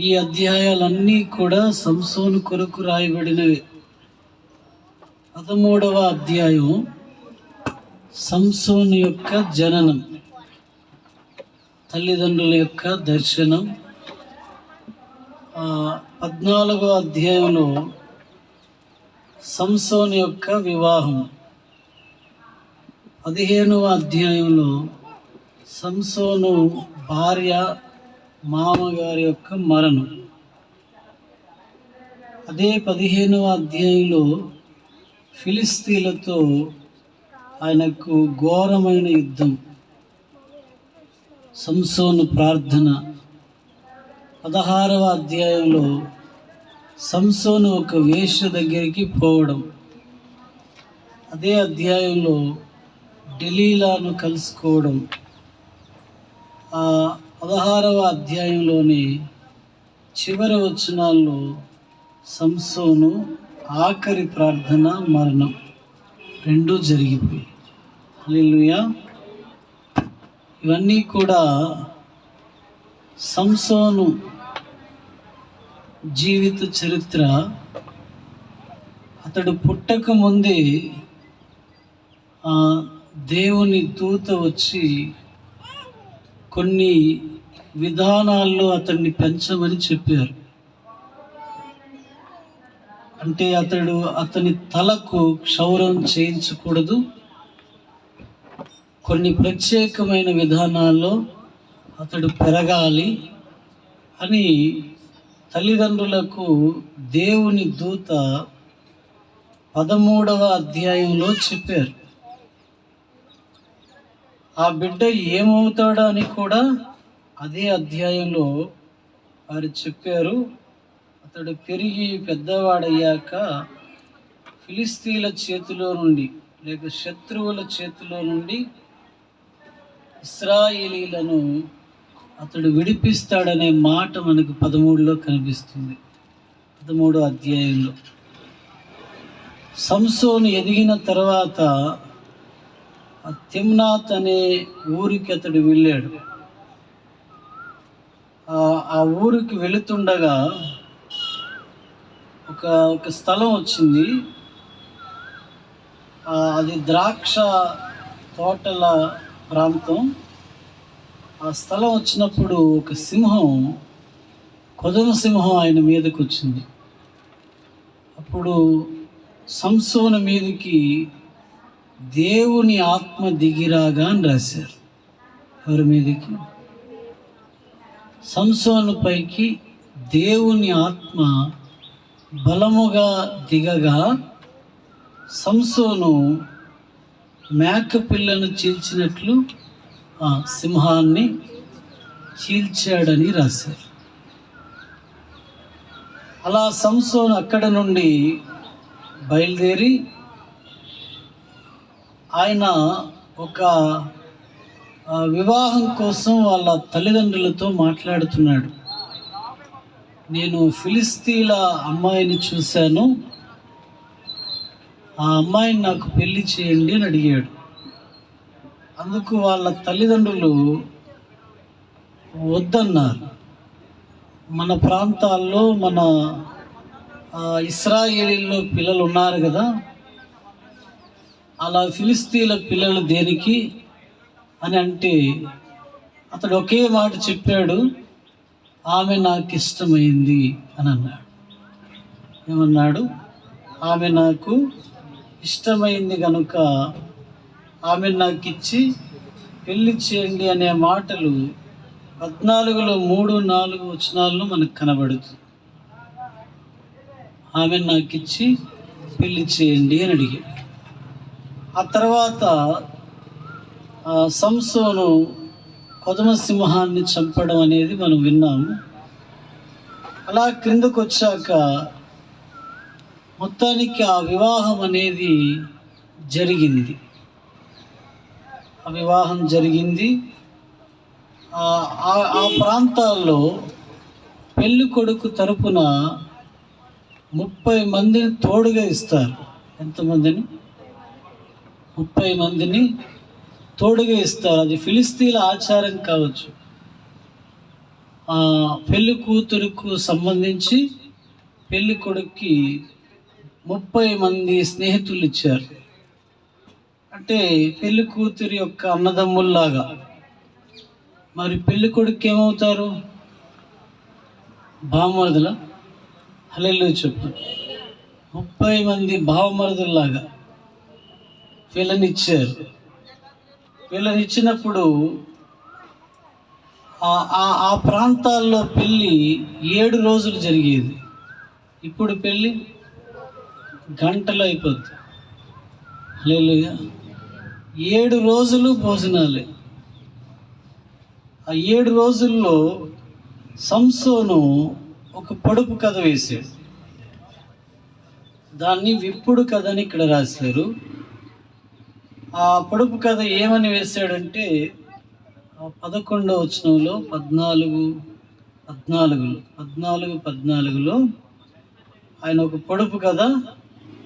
ఈ అధ్యాయాలన్నీ కూడా సంసోను కొరకు రాయబడినవి. 13వ అధ్యాయం సంసోను యొక్క జననం, తల్లిదండ్రుల యొక్క దర్శనం. 14వ అధ్యాయంలో సంసోను యొక్క వివాహం. 15వ అధ్యాయంలో సంసోను భార్య మామగారి యొక్క మరణం. అదే 15వ అధ్యాయంలో ఫిలిస్తీన్లతో ఆయనకు ఘోరమైన యుద్ధం, సంసోను ప్రార్థన. 16వ అధ్యాయంలో సంసోను ఒక వేశ్య దగ్గరికి పోవడం. అదే అధ్యాయంలో డెలీలాను కలుసుకోవడం. 16వ అధ్యాయంలోని చివరి వచనాల్లో సంసోను ఆఖరి ప్రార్థన, మరణం రెండూ జరిగిపోయి. హల్లెలూయా. ఇవన్నీ కూడా సంసోను జీవిత చరిత్ర. అతడు పుట్టక ముందే దేవుని దూత వచ్చి కొన్ని విధానాల్లో అతన్ని పెంచమని చెప్పారు. అంటే అతని తలకు క్షౌరం చేయించకూడదు, కొన్ని ప్రత్యేకమైన విధానాల్లో అతడు పెరగాలి అని తల్లిదండ్రులకు దేవుని దూత 13వ అధ్యాయంలో చెప్పారు. ఆ బిడ్డ ఏమవుతాడా అని కూడా అదే అధ్యాయంలో వారు చెప్పారు. అతడు పెరిగి పెద్దవాడయ్యాక ఫిలిస్తీన్ల చేతిలో నుండి లేక శత్రువుల చేతిలో నుండి ఇశ్రాయేలీలను అతడు విడిపిస్తాడనే మాట మనకు 13లో కనిపిస్తుంది. 13వ అధ్యాయంలో సంసోను ఎదిగిన తర్వాత తిమ్నాత్ అనే ఊరికి అతడు వెళ్ళాడు. ఆ ఊరికి వెళుతుండగా ఒక స్థలం వచ్చింది. అది ద్రాక్ష తోటల ప్రాంతం. ఆ స్థలం వచ్చినప్పుడు ఒక సింహం, కొదమ సింహం ఆయన మీదకి వచ్చింది. అప్పుడు సంసోను మీదకి దేవుని ఆత్మ దిగిరాగా అని రాశారు. ఎవరి మీదకి? సంసోను పైకి దేవుని ఆత్మ బలముగా దిగగా సంసోను మేక పిల్లను చీల్చినట్లు సింహాన్ని చీల్చాడని రాశారు. అలా సంసోను అక్కడ నుండి బయలుదేరి ఆయన ఒక వివాహం కోసం వాళ్ళ తల్లిదండ్రులతో మాట్లాడుతున్నాడు. నేను ఫిలిస్తీన్ల అమ్మాయిని చూశాను, ఆ అమ్మాయిని నాకు పెళ్లి చేయండి అని అడిగాడు. అందుకు వాళ్ళ తల్లిదండ్రులు వద్దన్నారు. మన ప్రాంతాల్లో మన ఇశ్రాయేలీల్లో పిల్లలు ఉన్నారు కదా, అలా ఫిలిస్తీన్ల పిల్లలు దేనికి అని అంటే అతడు ఒకే మాట చెప్పాడు, ఆమె నాకు ఇష్టమైంది అని అన్నాడు. ఏమన్నాడు? ఆమె నాకు ఇష్టమైంది కనుక ఆమె నాకు ఇచ్చి పెళ్లి చేయండి అనే మాటలు 14లో 3-4 వచనాల్లో మనకు కనబడుతుంది. ఆమె నాకు ఇచ్చి పెళ్లి చేయండి అని అడిగాడు. ఆ తర్వాత సంసోను కొదమ సింహాన్ని చంపడం అనేది మనం విన్నాము. అలా క్రిందకు వచ్చాక మొత్తానికి ఆ వివాహం అనేది జరిగింది. ఆ వివాహం జరిగింది. ఆ ప్రాంతాల్లో పెళ్లి కొడుకు తరపున 30 మందిని తోడుగా ఇస్తారు. ఎంతమందిని? 30 మందిని తోడుగా ఇస్తారు. అది ఫిలిస్తీన్ల ఆచారం కావచ్చు. పెళ్లి కూతురుకు సంబంధించి పెళ్లి కొడుక్కి 30 మంది స్నేహితులు ఇచ్చారు. అంటే పెళ్లి కూతురి యొక్క అన్నదమ్ముల్లాగా. మరి పెళ్లి కొడుకు ఏమవుతారు? బావమరుదుల. హల్లెలూయా చెప్పు. 30 మంది బావమరుదుల్లాగా వీళ్ళనిచ్చారు. వీళ్ళనిచ్చినప్పుడు ఆ ప్రాంతాల్లో పెళ్ళి 7 రోజులు జరిగేది. ఇప్పుడు పెళ్ళి గంటలో అయిపోద్ది. హల్లెలూయా. 7 రోజులు భోజనాలే. ఆ 7 రోజుల్లో సంసోను ఒక పొడుపు కథ వేశాడు. దాన్ని విప్పుడు కథ అని ఇక్కడ రాశారు. ఆ పొడుపు కథ ఏమని వేశాడంటే 11వ వచనంలో 14లో ఆయన ఒక పొడుపు కథ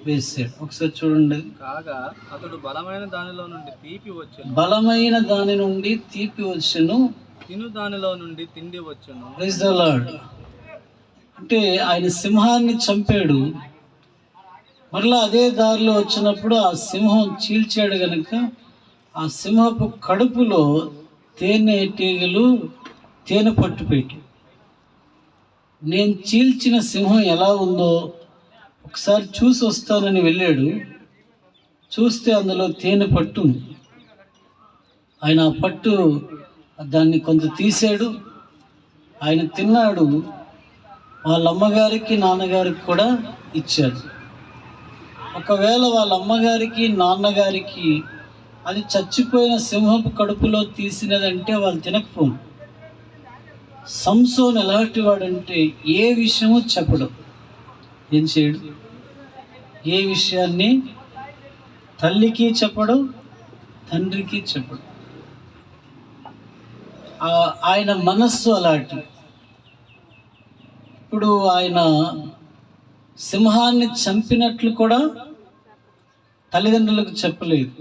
వేశాడు. ఒకసారి చూడండి. కాగా అతడు బలమైన దానిలో నుండి తీపి వచ్చెను, తిను దానిలో నుండి తిండి వచ్చెను. Praise the Lord. అంటే ఆయన సింహాన్ని చంపాడు. మరలా అదే దారిలో వచ్చినప్పుడు ఆ సింహం చీల్చాడు గనుక ఆ సింహపు కడుపులో తేనెటీగలు తేనె పట్టు పెట్టి, నేను చీల్చిన సింహం ఎలా ఉందో ఒకసారి చూసి వస్తానని వెళ్ళాడు. చూస్తే అందులో తేనె పట్టు ఉంది. ఆయన ఆ పట్టు దాన్ని కొంత తీశాడు. ఆయన తిన్నాడు. వాళ్ళ అమ్మగారికి నాన్నగారికి కూడా ఇచ్చాడు. ఒకవేళ వాళ్ళ అమ్మగారికి నాన్నగారికి అది చచ్చిపోయిన సింహపు కడుపులో తీసినదంటే వాళ్ళు తినకపోను. సంసోను ఎలాంటి వాడంటే ఏ విషయము చెప్పడు. ఏం చేయడు? ఏ విషయాన్ని తల్లికి చెప్పడు, తండ్రికి చెప్పడు. ఆయన మనస్సు అలాంటి. ఇప్పుడు ఆయన సింహాన్ని చంపినట్లు కూడా తల్లిదండ్రులకు చెప్పలేదు.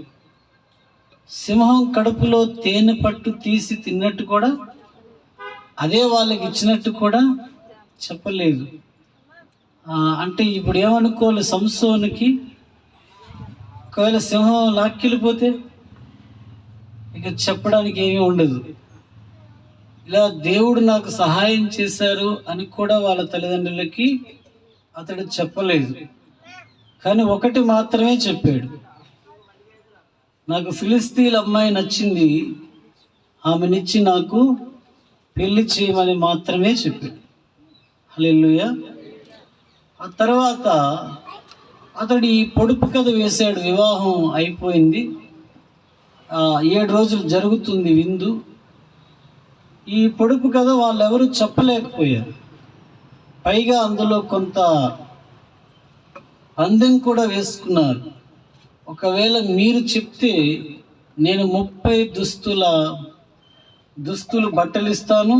సింహం కడుపులో తేనె పట్టు తీసి తిన్నట్టు కూడా అదే వాళ్ళకి ఇచ్చినట్టు కూడా చెప్పలేదు. అంటే ఇప్పుడు ఏమనుకోవాలి సంసోనుకి? ఒకవేళ సింహం లాక్కెళ్ళిపోతే ఇక చెప్పడానికి ఏమీ ఉండదు. ఇలా దేవుడు నాకు సహాయం చేశారు అని కూడా వాళ్ళ తల్లిదండ్రులకి అతడు చెప్పలేదు. కానీ ఒకటి మాత్రమే చెప్పాడు, నాకు ఫిలిస్తీన్ల అమ్మాయి నచ్చింది, ఆమెనిచ్చి నాకు పెళ్లి చేయమని మాత్రమే చెప్పాడు. హల్లెలూయా. ఆ తర్వాత అతడు ఈ పొడుపు కథ వేశాడు. వివాహం అయిపోయింది, 7 రోజులు జరుగుతుంది విందు. ఈ పొడుపు కథ వాళ్ళెవరూ చెప్పలేకపోయారు. పైగా అందులో కొంత పందెం కూడా వేసుకున్నారు. ఒకవేళ మీరు చెప్తే నేను 30 దుస్తులు బట్టలు ఇస్తాను,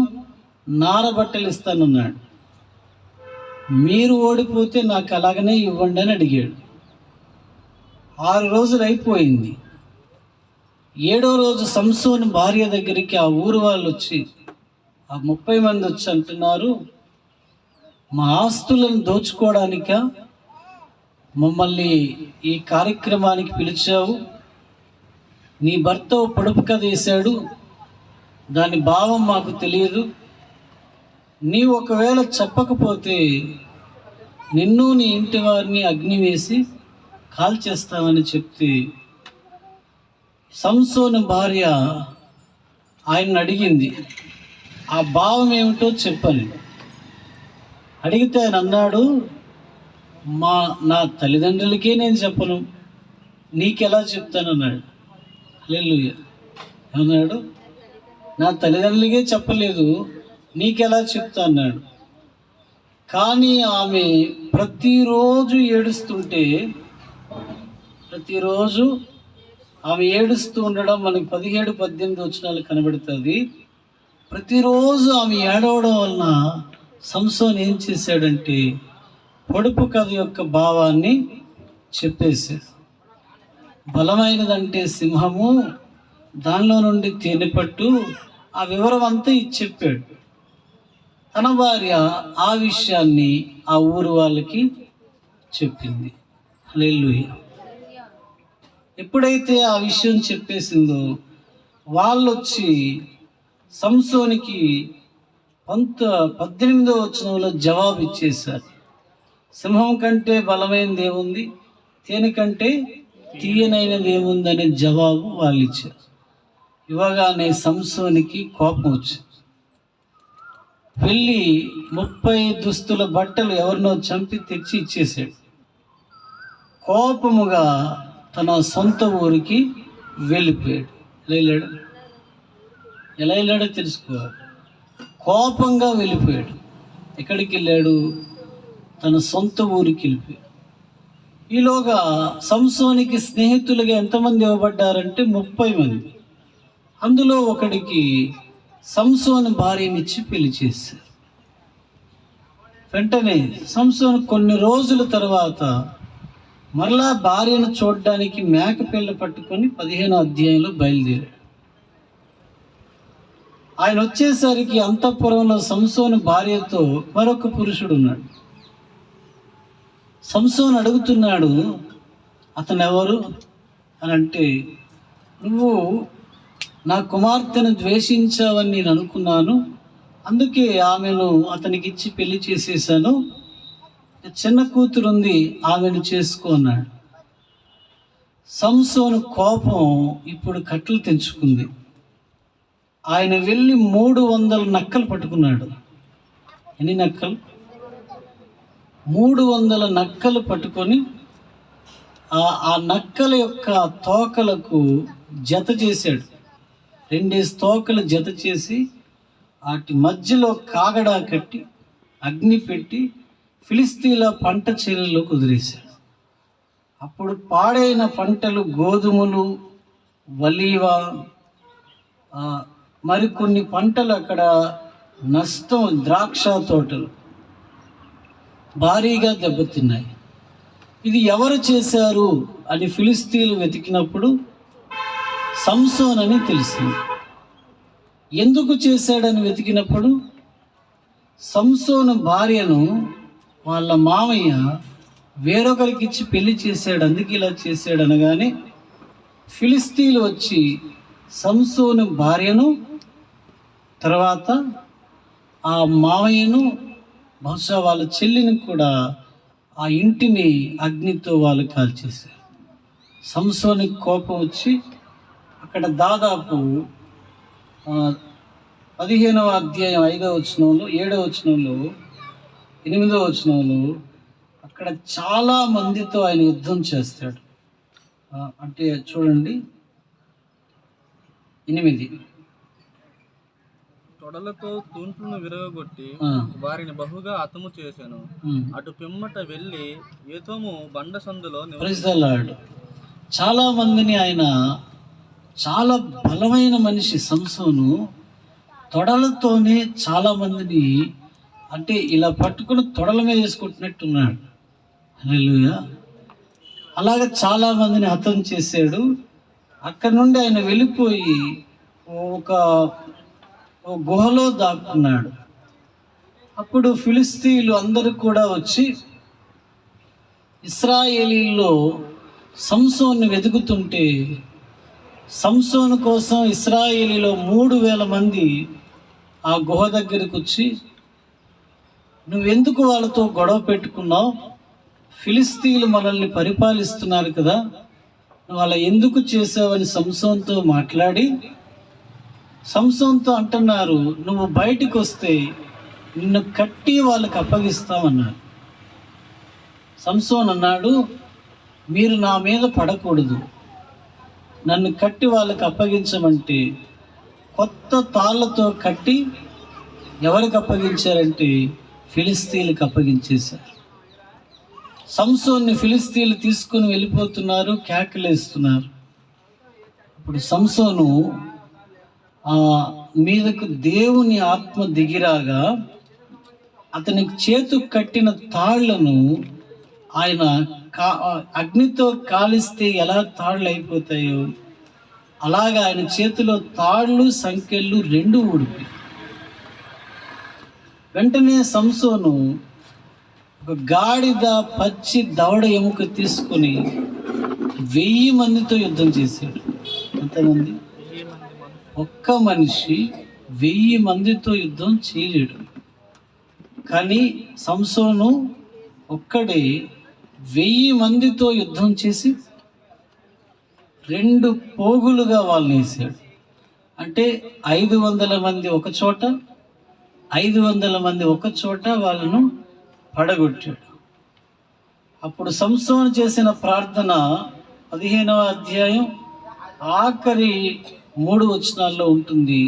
నార బట్టలు ఇస్తాను అన్నాడు. మీరు ఓడిపోతే నాకు అలాగనే ఇవ్వండి అని అడిగాడు. 6 రోజులు అయిపోయింది. 7వ రోజు సంసోను భార్య దగ్గరికి ఆ ఊరు వాళ్ళు వచ్చి, ఆ 30 మంది వచ్చి అంటున్నారు, మా ఆస్తులను దోచుకోవడానిక మమ్మల్ని ఈ కార్యక్రమానికి పిలిచావు? నీ భర్త పొడుపు కథ వేశాడు, దాని భావం మాకు తెలియదు. నీవు ఒకవేళ చెప్పకపోతే నిన్ను నీ ఇంటి వారిని అగ్ని వేసి కాల్చేస్తామని చెప్తే సంసోను భార్య ఆయన్ని అడిగింది, ఆ భావం ఏమిటో చెప్పని. అడిగితే ఆయన అన్నాడు, నా తల్లిదండ్రులకే నేను చెప్పను, నీకెలా చెప్తానన్నాడు. హల్లెలూయా. అన్నాడు, నా తల్లిదండ్రులకే చెప్పలేదు, నీకెలా చెప్తా అన్నాడు. కానీ ఆమె ప్రతిరోజు ఏడుస్తుంటే, ప్రతిరోజు ఆమె ఏడుస్తూ ఉండడం మనకి 17-18 వచనాలు కనబడుతుంది. ప్రతిరోజు ఆమె ఏడవడం వలన సంసోను ఏం చేశాడంటే పొడుపు కథ యొక్క భావాన్ని చెప్పేశాడు. బలమైనదంటే సింహము, దానిలో నుండి తేనెపట్టు, ఆ వివరం అంతా ఇచ్చి చెప్పాడు. తన భార్య ఆ విషయాన్ని ఆ ఊరు వాళ్ళకి చెప్పింది. హల్లెలూయా. ఎప్పుడైతే ఆ విషయం చెప్పేసిందో వాళ్ళు వచ్చి సంసోనికి 18వ వచనంలో జవాబు ఇచ్చేశారు. సింహం కంటే బలమైనది ఏముంది, తేనె కంటే తీయనైనది ఏముందనే జవాబు వాళ్ళు ఇచ్చారు. ఇవ్వగానే సంసోనికి కోపం వచ్చింది. వెళ్ళి 30 దుస్తుల బట్టలు ఎవరినో చంపి తెచ్చి ఇచ్చేసాడు. కోపముగా తన సొంత ఊరికి వెళ్ళిపోయాడు. ఎలా వెళ్ళాడో తెలుసుకోవాలి. కోపంగా వెళ్ళిపోయాడు. ఎక్కడికి వెళ్ళాడు? తన సొంత ఊరికి వెళ్ళిపోయాడు. ఈలోగా సంసోనికి స్నేహితులుగా ఎంతమంది ఇవ్వబడ్డారంటే 30 మంది. అందులో ఒకడికి సంసోను భార్యనిచ్చి పెళ్లి చేశారు. వెంటనే సంసోను కొన్ని రోజుల తర్వాత మరలా భార్యను చూడడానికి మేకపిల్ల పట్టుకొని 15వ అధ్యాయంలో బయలుదేరాడు. ఆయన వచ్చేసరికి అంతఃపురంలో సంసోను భార్యతో మరొక పురుషుడు ఉన్నాడు. సంసోను అడుగుతున్నాడు, అతను ఎవరు అని అంటే, నువ్వు నా కుమార్తెను ద్వేషించావని నేను అనుకున్నాను, అందుకే ఆమెను అతనికి ఇచ్చి పెళ్లి చేసేసాను, చిన్న కూతురు ఉంది, ఆమెను చేసుకో అన్నాడు. సంసోను కోపం ఇప్పుడు కట్టలు తెంచుకుంది. ఆయన వెళ్ళి 300 నక్కలు పట్టుకున్నాడు. ఎన్ని నక్కలు? 300 నక్కలు పట్టుకొని ఆ నక్కల యొక్క తోకలకు జత చేశాడు. 2 తోకలు జత చేసి వాటి మధ్యలో కాగడా కట్టి అగ్ని పెట్టి ఫిలిస్తీన్ల పంట చేలలో కుదిరేశాడు. అప్పుడు పాడైన పంటలు గోధుమలు, వలీవ, మరికొన్ని పంటలు అక్కడ నష్టం, ద్రాక్ష తోటలు భారీగా దెబ్బతిన్నాయి. ఇది ఎవరు చేశారు అని ఫిలిస్తీన్లు వెతికినప్పుడు సంసోన్ అని తెలిసింది. ఎందుకు చేశాడని వెతికినప్పుడు సంసోను భార్యను వాళ్ళ మామయ్య వేరొకరికి ఇచ్చి పెళ్లి చేశాడు, అందుకే ఇలా చేశాడు అనగానే ఫిలిస్తీన్లు వచ్చి సంసోను భార్యను, తర్వాత ఆ మామయ్యను, బహుశా వాళ్ళ చెల్లిని కూడా ఆ ఇంటిని అగ్నితో వాళ్ళు కాల్చేశారు. సంసోనికి కోపం వచ్చి అక్కడ దాదాపు 15వ అధ్యాయం 5వ వచనంలో, 7వ వచనంలో, 8వ వచనంలో అక్కడ చాలా మందితో ఆయన యుద్ధం చేస్తాడు. అంటే చూడండి 8, తొడలతో తూంట్లను విరగొట్టి వారిని బహుగా హతము చేశాను. అటు పిమ్మట వెళ్ళి ఏతోము బండ సందులో నివసిస్తున్నాడు. చాలా మందిని ఆయన, చాలా బలమైన మనిషి సంసోను, తొడలతోనే చాలా మందిని అంటే ఇలా పట్టుకుని తొడల మీద వేసుకుంటున్నట్టున్నాడు. హల్లెలూయా. అలాగే చాలా మందిని హతం చేశాడు. అక్కడ నుండి ఆయన వెళ్ళిపోయి ఒక గుహలో దాక్కున్నాడు. అప్పుడు ఫిలిస్తీన్లు అందరూ కూడా వచ్చి ఇశ్రాయేలీల్లో సంసోన్ని వెతుకుతుంటే, సంసోను కోసం ఇశ్రాయేలీలో 3000 మంది ఆ గుహ దగ్గరికి వచ్చి, నువ్వెందుకు వాళ్ళతో గొడవ పెట్టుకున్నావు? ఫిలిస్తీన్లు మనల్ని పరిపాలిస్తున్నారు కదా, నువ్వు అలా ఎందుకు చేసావని సంసోన్తో మాట్లాడి, సంసోన్తో అంటున్నారు, నువ్వు బయటికి వస్తే నిన్ను కట్టి వాళ్ళకి అప్పగిస్తామన్నారు. సంసోన్ అన్నాడు, మీరు నా మీద పడకూడదు, నన్ను కట్టి వాళ్ళకి అప్పగించమంటే కొత్త తాళ్ళతో కట్టి ఎవరికి అప్పగించారంటే ఫిలిస్తీన్లకు అప్పగించేశారు. సంసోన్ని ఫిలిస్తీన్లు తీసుకుని వెళ్ళిపోతున్నారు, కేకలేస్తున్నారు. ఇప్పుడు సంసోను మీదకు దేవుని ఆత్మ దిగిరాగా అతనికి చేతుకు కట్టిన తాళ్లను ఆయన అగ్నితో కాలిస్తే ఎలా తాళ్ళు అయిపోతాయో అలాగా ఆయన చేతిలో తాళ్ళు, సంకెళ్ళు 2 ఊడిపోయి వెంటనే సంసోను ఒక గాడిద పచ్చి దవడ ఎముక తీసుకుని 1000 మందితో యుద్ధం చేశాడు. ఎంతమంది? ఒక్క మనిషి 1000 మందితో యుద్ధం చేయలేడు. కానీ సంసోను ఒక్కడే 1000 మందితో యుద్ధం చేసి 2 పోగులుగా వాళ్ళని వేసాడు. అంటే 500 మంది ఒక చోట, 500 మంది ఒక చోట వాళ్ళను పడగొట్టాడు. అప్పుడు సంసోను చేసిన ప్రార్థన 15వ అధ్యాయం ఆఖరి 3 వచనాల్లో ఉంటుంది.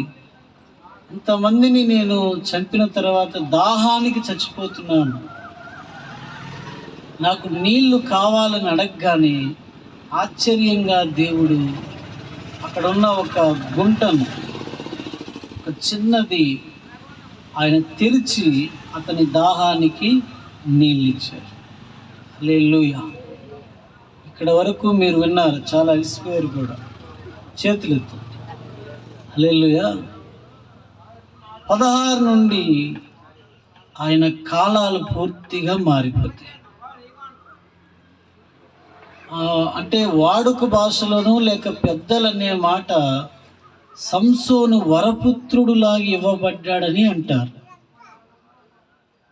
ఇంతమందిని నేను చంపిన తర్వాత దాహానికి చచ్చిపోతున్నాను, నాకు నీళ్లు కావాలని అడగగానే ఆశ్చర్యంగా దేవుడు అక్కడ ఉన్న ఒక గుంటను, ఒక చిన్నది ఆయన తెరిచి అతని దాహానికి నీళ్ళు ఇచ్చారు. హల్లెలూయా. ఇక్కడ వరకు మీరు విన్నారు, చాలా అలసిపోయారు కూడా. చేతులు ఎత్తు. హల్లెలూయా. 16 నుండి ఆయన కాలాలు పూర్తిగా మారిపోతాయి. అంటే వాడుక భాషలోనూ లేక పెద్దలనే మాట సంసోను వరపుత్రుడులాగా ఇవ్వబడ్డాడని అంటారు.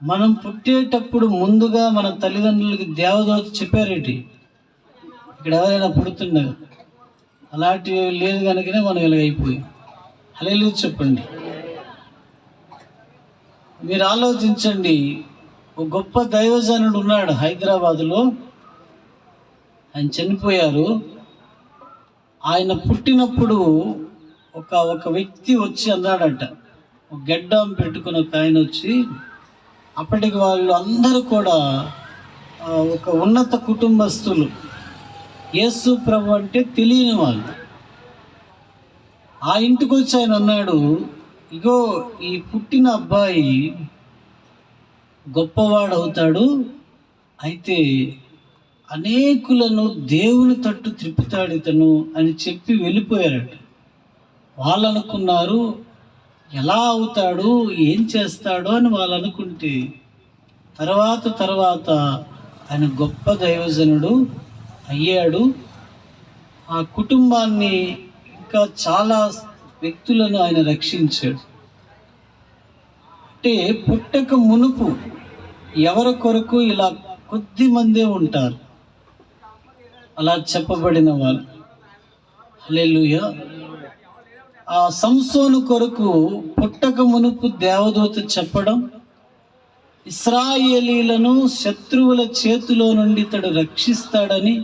మనం పుట్టేటప్పుడు ముందుగా మన తల్లిదండ్రులకి దేవదూత చెప్పారేంటి? ఇక్కడ ఎవరైనా పుడుతుండగా అలాంటివి లేదు కనుకనే మనం ఇలాగైపోయాం. హల్లెలూయా చెప్పండి. మీరు ఆలోచించండి, ఒక గొప్ప దైవజనుడు ఉన్నాడు హైదరాబాదులో. ఆయన చనిపోయారు. ఆయన పుట్టినప్పుడు ఒక వ్యక్తి వచ్చి అన్నాడట, ఒక గెడ్డం పెట్టుకుని ఒక ఆయన వచ్చి, అప్పటికి వాళ్ళు అందరూ కూడా ఒక ఉన్నత కుటుంబస్తులు, యేసు ప్రభు అంటే తెలియని వాళ్ళు. ఆ ఇంటికి వచ్చి ఆయన అన్నాడు, ఇగో ఈ పుట్టిన అబ్బాయి గొప్పవాడు అవుతాడు, అయితే అనేకులను దేవుని తట్టు త్రిప్పుతాడు ఇతను అని చెప్పి వెళ్ళిపోయారట. వాళ్ళు అనుకున్నారు ఎలా అవుతాడు, ఏం చేస్తాడో అని వాళ్ళు అనుకుంటే, తర్వాత ఆయన గొప్ప దైవజనుడు అయ్యాడు. ఆ కుటుంబాన్ని ఇంకా చాలా వ్యక్తులను ఆయన రక్షించాడు. అంటే పుట్టక మునుపు ఎవరి కొరకు ఇలా కొద్ది మందే ఉంటారు, అలా చెప్పబడిన వాళ్ళు. హల్లెలూయా. ఆ సంసోను కొరకు పుట్టక మునుపు దేవదూత చెప్పడం, ఇశ్రాయేలీలను శత్రువుల చేతిలో నుండి ఇతడు రక్షిస్తాడని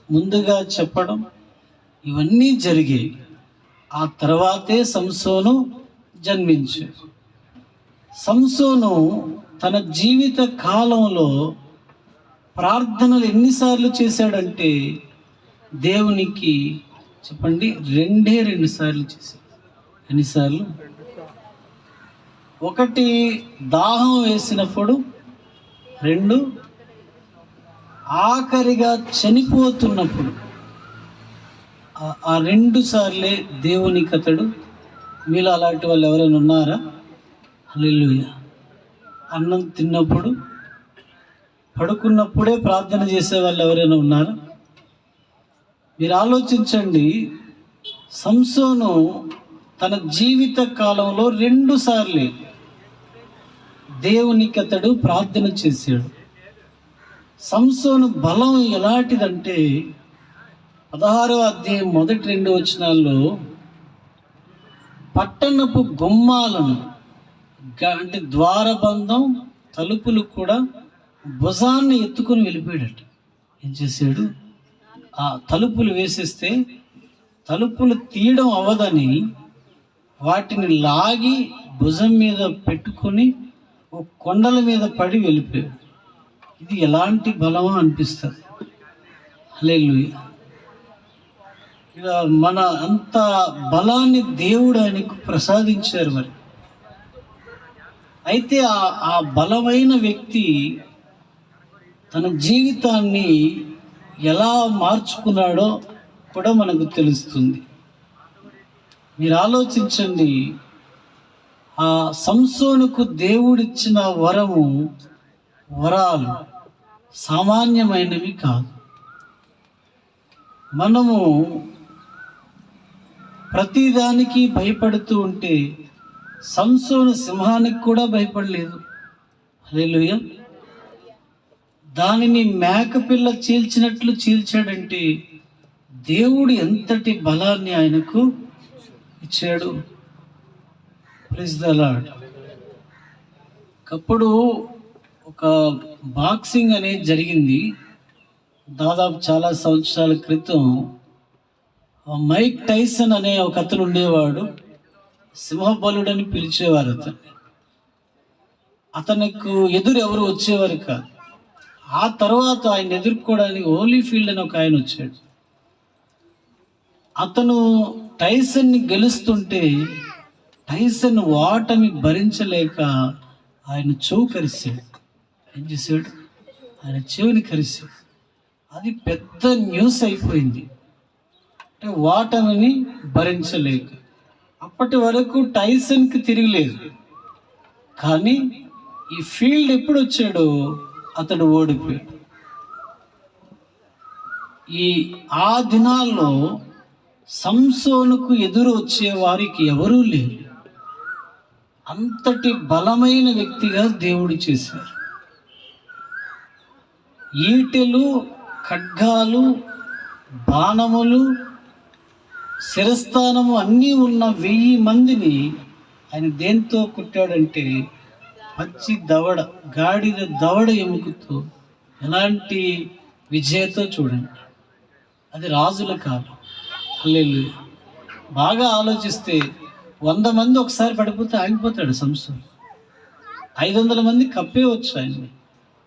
ముందుగా చెప్పడం, ఇవన్నీ జరిగాయి. ఆ తర్వాతే సంసోను జన్మించాడు. సంసోను తన జీవిత కాలంలో ప్రార్థనలు ఎన్నిసార్లు చేశాడంటే, దేవునికి చెప్పండి, 2 సార్లు చేశాడు. ఎన్నిసార్లు? 1 దాహం వేసినప్పుడు, 2 ఆఖరిగా చనిపోతున్నప్పుడు. ఆ 2 సార్లే దేవునికి అతడు. మీలో అలాంటి వాళ్ళు ఎవరైనా ఉన్నారా? హల్లెలూయా. అన్నం తిన్నప్పుడు, పడుకున్నప్పుడే ప్రార్థన చేసే వాళ్ళు ఎవరైనా ఉన్నారా? మీరు ఆలోచించండి. సంసోను తన జీవిత కాలంలో 2 సార్లు దేవునికి అతడు ప్రార్థన చేశాడు. సంసోను బలం ఎలాంటిదంటే, 16వ అధ్యాయం మొదటి 2 వచనాల్లో పట్టణపు గుమ్మాలను, అంటే ద్వారబంధం తలుపులు కూడా భుజాన్ని ఎత్తుకొని వెళ్ళిపోయాడట. ఏం చేశాడు? ఆ తలుపులు వేసేస్తే తలుపులు తీయడం అవ్వదని వాటిని లాగి భుజం మీద పెట్టుకొని ఒక కొండల మీద పడి వెళ్ళిపోయాడు. ఇది ఎలాంటి బలమో అనిపిస్తుంది. హల్లెలూయా. ఇక మన అంత బలాన్ని దేవుడు ఆయనకు ప్రసాదించారు. మరి అయితే ఆ బలమైన వ్యక్తి తన జీవితాన్ని ఎలా మార్చుకున్నాడో కూడా మనకు తెలుస్తుంది. మీరు ఆలోచించండి. ఆ సంసోనుకు దేవుడిచ్చిన వరాలు సామాన్యమైనవి కాదు. మనము ప్రతిదానికి భయపడుతూ ఉంటే సంసోను సింహానికి కూడా భయపడలేదు. హల్లెలూయా. దానిని మేకపిల్ల చీల్చినట్లు చీల్చాడంటే దేవుడు ఎంతటి బలాన్ని ఆయనకు ఇచ్చాడు. Praise the Lord. ఒకప్పుడు ఒక బాక్సింగ్ అనేది జరిగింది, దాదాపు చాలా సంవత్సరాల క్రితం. మైక్ టైసన్ అనే ఒక అతను ఉండేవాడు, సింహబలుడని పిలిచేవారు అతన్ని. అతనికి ఎదురు ఎవరు వచ్చేవారు కాదు. ఆ తర్వాత ఆయన ఎదుర్కోవడానికి హోలీఫీల్డ్ అని ఒక ఆయన వచ్చాడు. అతను టైసన్ని గెలుస్తుంటే టైసన్ ఓటమి భరించలేక ఆయన చెవు కరిశాడు. ఏం చేశాడు? ఆయన చెవిని కరిశాడు. అది పెద్ద న్యూస్ అయిపోయింది. అంటే ఓటమిని భరించలేక. అప్పటి వరకు టైసన్కి తిరగలేదు. కానీ ఈ ఫీల్డ్ ఎప్పుడు వచ్చాడో అతడు ఓడిపోయాడు. ఆ దినాల్లో సంసోనుకు ఎదురు వచ్చే వారికి ఎవరూ లేరు. అంతటి బలమైన వ్యక్తిగా దేవుడు చేశారు. ఈటెలు, ఖడ్గాలు, బాణములు, శిరస్థానము అన్నీ ఉన్న 1000 మందిని ఆయన దేంతో కుట్టాడంటే పచ్చి దవడ, గాడిద దవడ ఎముకతో. ఎలాంటి విజయతో చూడండి. అది రాజుల కాలం. హల్లెలూయా. బాగా ఆలోచిస్తే 100 మంది ఒకసారి పడిపోతే ఆగిపోతాడు సంసోను. 500 మంది కప్పేవచ్చు ఆయన్ని.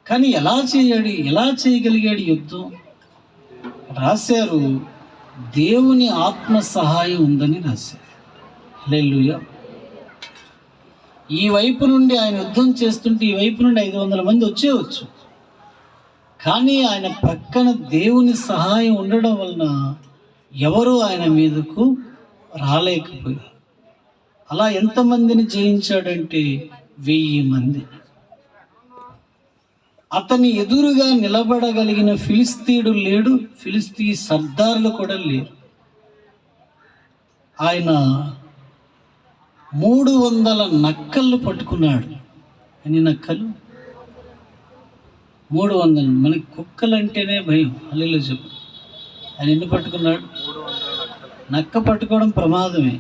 కానీ ఎలా చేయగలిగాడు యుద్ధం? రాశారు, దేవుని ఆత్మ సహాయం ఉందని రాశారు. హల్లెలూయా. ఈ వైపు నుండి ఆయన యుద్ధం చేస్తుంటే ఈ వైపు నుండి 500 మంది వచ్చేవచ్చు. కానీ ఆయన పక్కన దేవుని సహాయం ఉండడం వలన ఎవరు ఆయన మీదకు రాలేకపోయారు. అలా ఎంతమందిని జయించాడంటే 1000 మంది. అతని ఎదురుగా నిలబడగలిగిన ఫిలిస్తీయుడు లేడు, ఫిలిస్తీ సర్దార్లు కూడా లేరు. ఆయన 300 నక్కలు పట్టుకున్నాడు. ఎన్ని నక్కలు? 300. మనకి కుక్కలంటేనే భయం. హల్లెలూయా చెప్పు. ఆయన ఎన్ని పట్టుకున్నాడు? నక్క పట్టుకోవడం ప్రమాదమే,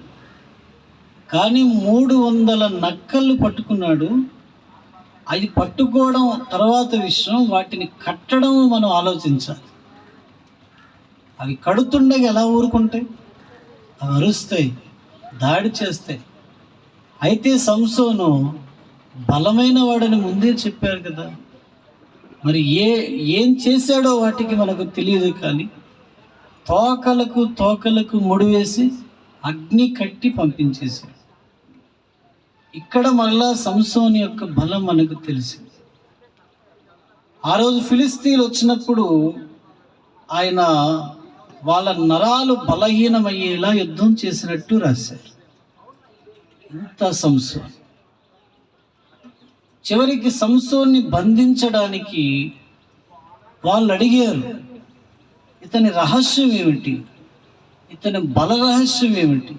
కానీ 300 నక్కలు పట్టుకున్నాడు. అది పట్టుకోవడం తర్వాత విషయం, వాటిని కట్టడం మనం ఆలోచించాలి. అవి కడుతుండగా ఎలా ఊరుకుంటాయి? అవి అరుస్తాయి, దాడి చేస్తాయి. అయితే సంసోను బలమైన వాడని ముందే చెప్పారు కదా. మరి ఏం చేశాడో వాటికి మనకు తెలియదు. కానీ తోకలకు ముడివేసి అగ్ని కట్టి పంపించేశాడు. ఇక్కడ మళ్ళా సంసోను యొక్క బలం మనకు తెలిసింది. ఆ రోజు ఫిలిస్తీన్లు వచ్చినప్పుడు ఆయన వాళ్ళ నరాలు బలహీనమయ్యేలా యుద్ధం చేసినట్టు రాశారు. ఇంత సంసోను. చివరికి సంసోన్ని బంధించడానికి వాళ్ళు అడిగారు, ఇతని రహస్యం ఏమిటి? ఇతని బల రహస్యం ఏమిటి?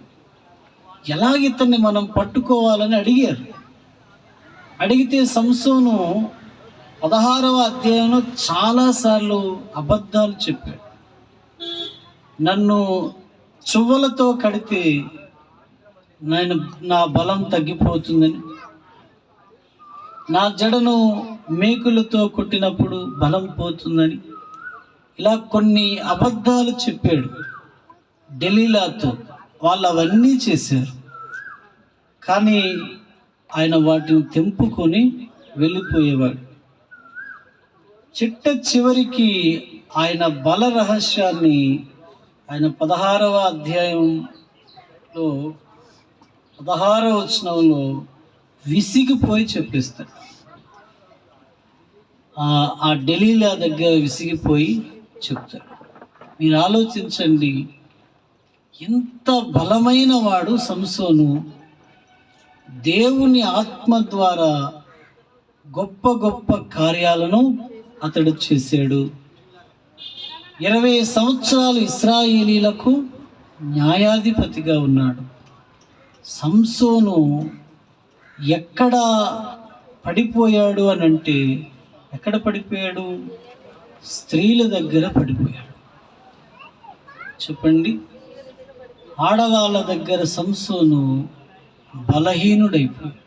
ఎలాగ ఇతన్ని మనం పట్టుకోవాలని అడిగారు. అడిగితే సంసోను 16వ అధ్యాయంలో చాలాసార్లు అబద్ధాలు చెప్పాడు. నన్ను చువ్వలతో కడితే నా బలం తగ్గిపోతుందని, నా జడను మేకులతో కొట్టినప్పుడు బలం పోతుందని, ఇలా కొన్ని అబద్ధాలు చెప్పాడు డెలీలాతో. వాళ్ళు అవన్నీ చేశారు. కానీ ఆయన వాటిని తెంపుకొని వెళ్ళిపోయేవాడు. చివరికి ఆయన బల రహస్యాన్ని ఆయన 16వ అధ్యాయంలో 16వ వచనంలో విసిగిపోయి చెప్పేస్తాడు. ఆ డెలీలా దగ్గర విసిగిపోయి చెప్తాడు. మీరు ఆలోచించండి, ఎంత బలమైన వాడు సంసోను. దేవుని ఆత్మ ద్వారా గొప్ప గొప్ప కార్యాలను అతడు చేశాడు. 20 సంవత్సరాలు ఇశ్రాయేలీలకు న్యాయాధిపతిగా ఉన్నాడు. సంసోను ఎక్కడ పడిపోయాడు అని అంటే, ఎక్కడ పడిపోయాడు? స్త్రీల దగ్గర పడిపోయాడు. చెప్పండి, ఆడవాళ్ళ దగ్గర సంసోను బలహీనుడైపోయాడు.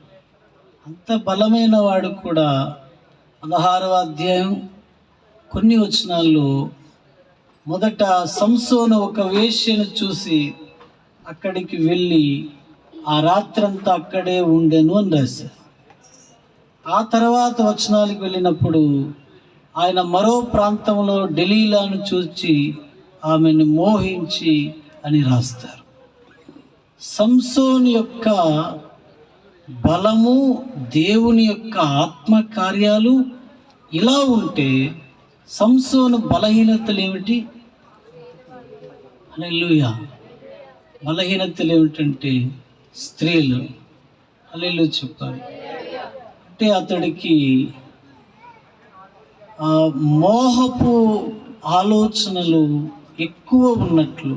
అంత బలమైన వాడు కూడా 16వ అధ్యాయం కొన్ని వచనాల్లో మొదట సంసోను ఒక వేశ్యను చూసి అక్కడికి వెళ్ళి ఆ రాత్రంతా అక్కడే ఉండెను అని రాశారు. ఆ తర్వాత వచనాలకు వెళ్ళినప్పుడు ఆయన మరో ప్రాంతంలో డెలీలాను చూచి ఆమెను మోహించి అని రాస్తారు. సంసోను యొక్క బలము, దేవుని యొక్క ఆత్మ కార్యాలు ఇలా ఉంటే సంసోను బలహీనతలు ఏమిటి? హల్లెలూయా. బలహీనతలు ఏమిటంటే స్త్రీలు. హల్లెలూయా చెప్పాలి. అంటే అతడికి మోహపు ఆలోచనలు ఎక్కువ ఉన్నట్లు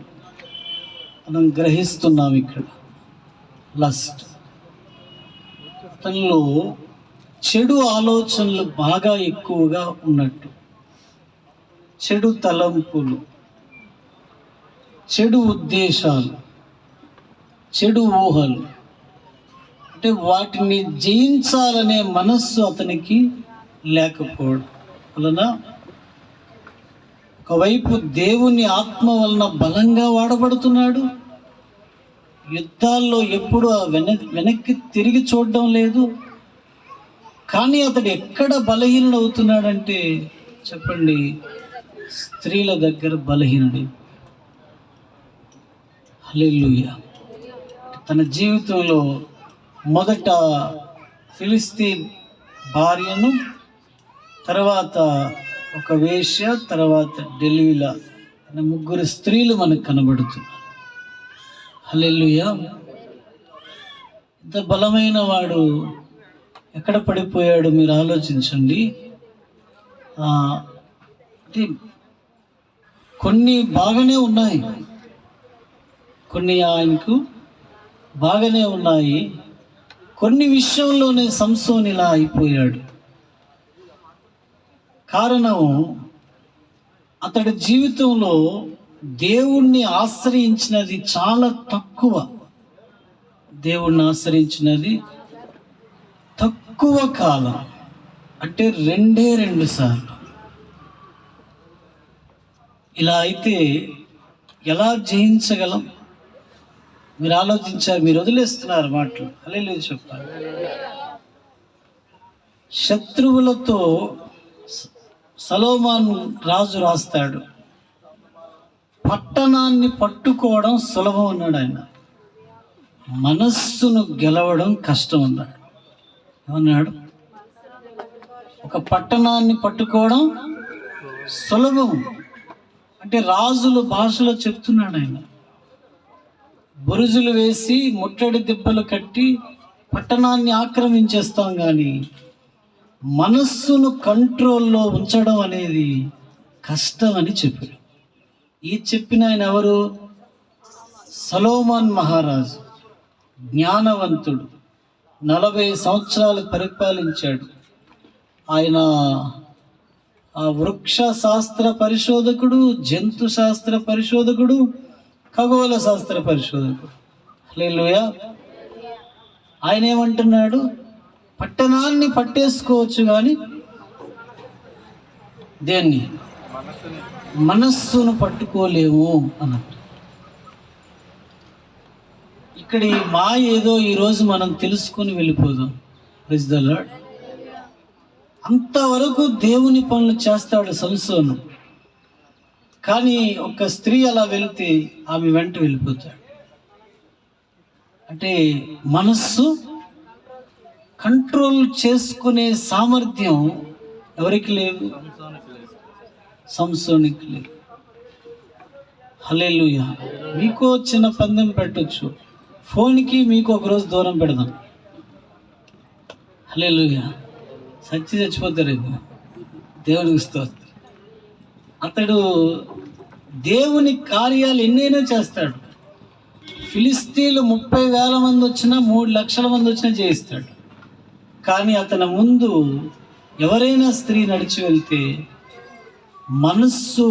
మనం గ్రహిస్తున్నాం ఇక్కడ. లస్ట్, అతనిలో చెడు ఆలోచనలు బాగా ఎక్కువగా ఉన్నట్టు, చెడు తలంపులు, చెడు ఉద్దేశాలు, చెడు ఊహలు, అంటే వాటిని జయించాలనే మనస్సు అతనికి లేకపోవడం వలన ఒకవైపు దేవుని ఆత్మ వలన బలంగా వాడబడుతున్నాడు, యుద్ధాల్లో ఎప్పుడు వెనక్కి తిరిగి చూడడం లేదు. కానీ అతడు ఎక్కడ బలహీనుడు అవుతున్నాడంటే చెప్పండి, స్త్రీల దగ్గర బలహీనుడు. హల్లెలూయా. తన జీవితంలో మొదట ఫిలిస్తీన్ భార్యను, తర్వాత ఒక వేశ్య, తర్వాత డెలీలా అనే 3 స్త్రీలు మనకు కనబడుతున్నారు. హల్లెలూయా. ఇంత బలమైన వాడు ఎక్కడ పడిపోయాడు మీరు ఆలోచించండి. అంటే కొన్ని బాగానే ఉన్నాయి, కొన్ని ఆయనకు బాగానే ఉన్నాయి, కొన్ని విషయంలోనే సంసోను ఇలా అయిపోయాడు. కారణం, అతడి జీవితంలో దేవుణ్ణి ఆశ్రయించినది చాలా తక్కువ. దేవుణ్ణి ఆశ్రయించినది తక్కువ కాలం, అంటే 2 సార్లు. ఇలా అయితే ఎలా జయించగలం? మీరు ఆలోచించారు, మీరు వదిలేస్తున్నారు మాటలు. హల్లెలూయా చెప్పాలి. శత్రువులతో సొలొమోను రాజు రాస్తాడు, పట్టణాన్ని పట్టుకోవడం సులభం అన్నాడు ఆయన, మనస్సును గెలవడం కష్టం అన్నాడు. ఏమన్నాడు? ఒక పట్టణాన్ని పట్టుకోవడం సులభం అంటే రాజుల భాషలో చెప్తున్నాడు ఆయన. బురుజులు వేసి ముట్టడి దెబ్బలు కట్టి పట్టణాన్ని ఆక్రమించేస్తాం, కానీ మనస్సును కంట్రోల్లో ఉంచడం అనేది కష్టం అని చెప్పారు. ఈ చెప్పిన ఆయన ఎవరు? సొలొమోను మహారాజు, జ్ఞానవంతుడు, 40 సంవత్సరాలు పరిపాలించాడు. ఆయన వృక్ష శాస్త్ర పరిశోధకుడు, జంతు శాస్త్ర పరిశోధకుడు, ఖగోళ శాస్త్ర పరిశోధకుడు. హల్లెలూయా. ఆయన ఏమంటున్నాడు? పట్టణాన్ని పట్టేసుకోవచ్చు కానీ దేన్ని, మనస్సును పట్టుకోలేము అన్నట్టు. ఇక్కడ ఈ మాయ ఏదో ఈరోజు మనం తెలుసుకొని వెళ్ళిపోదాం. Praise the Lord. అంతవరకు దేవుని పనులు చేస్తాడు సంసోను, కానీ ఒక స్త్రీ అలా వెళితే ఆమె వెంట వెళ్ళిపోతాడు. అంటే మనస్సు కంట్రోల్ చేసుకునే సామర్థ్యం ఎవరికి లేదు? సంసోనికి లేదు. హల్లెలూయా. మీకు చిన్న పందెం పెట్టొచ్చు, ఫోన్కి మీకు ఒకరోజు దూరం పెడదాం. హల్లెలూయా. చచ్చిపోతారేమో. దేవునికి స్తోత్రం. అతడు దేవుని కార్యాలు ఎన్నైనా చేస్తాడు. ఫిలిస్తీన్లు 30,000 మంది వచ్చినా 3,00,000 మంది వచ్చినా జయిస్తాడు. కానీ అతని ముందు ఎవరైనా స్త్రీ నడిచి వెళ్తే మనస్సు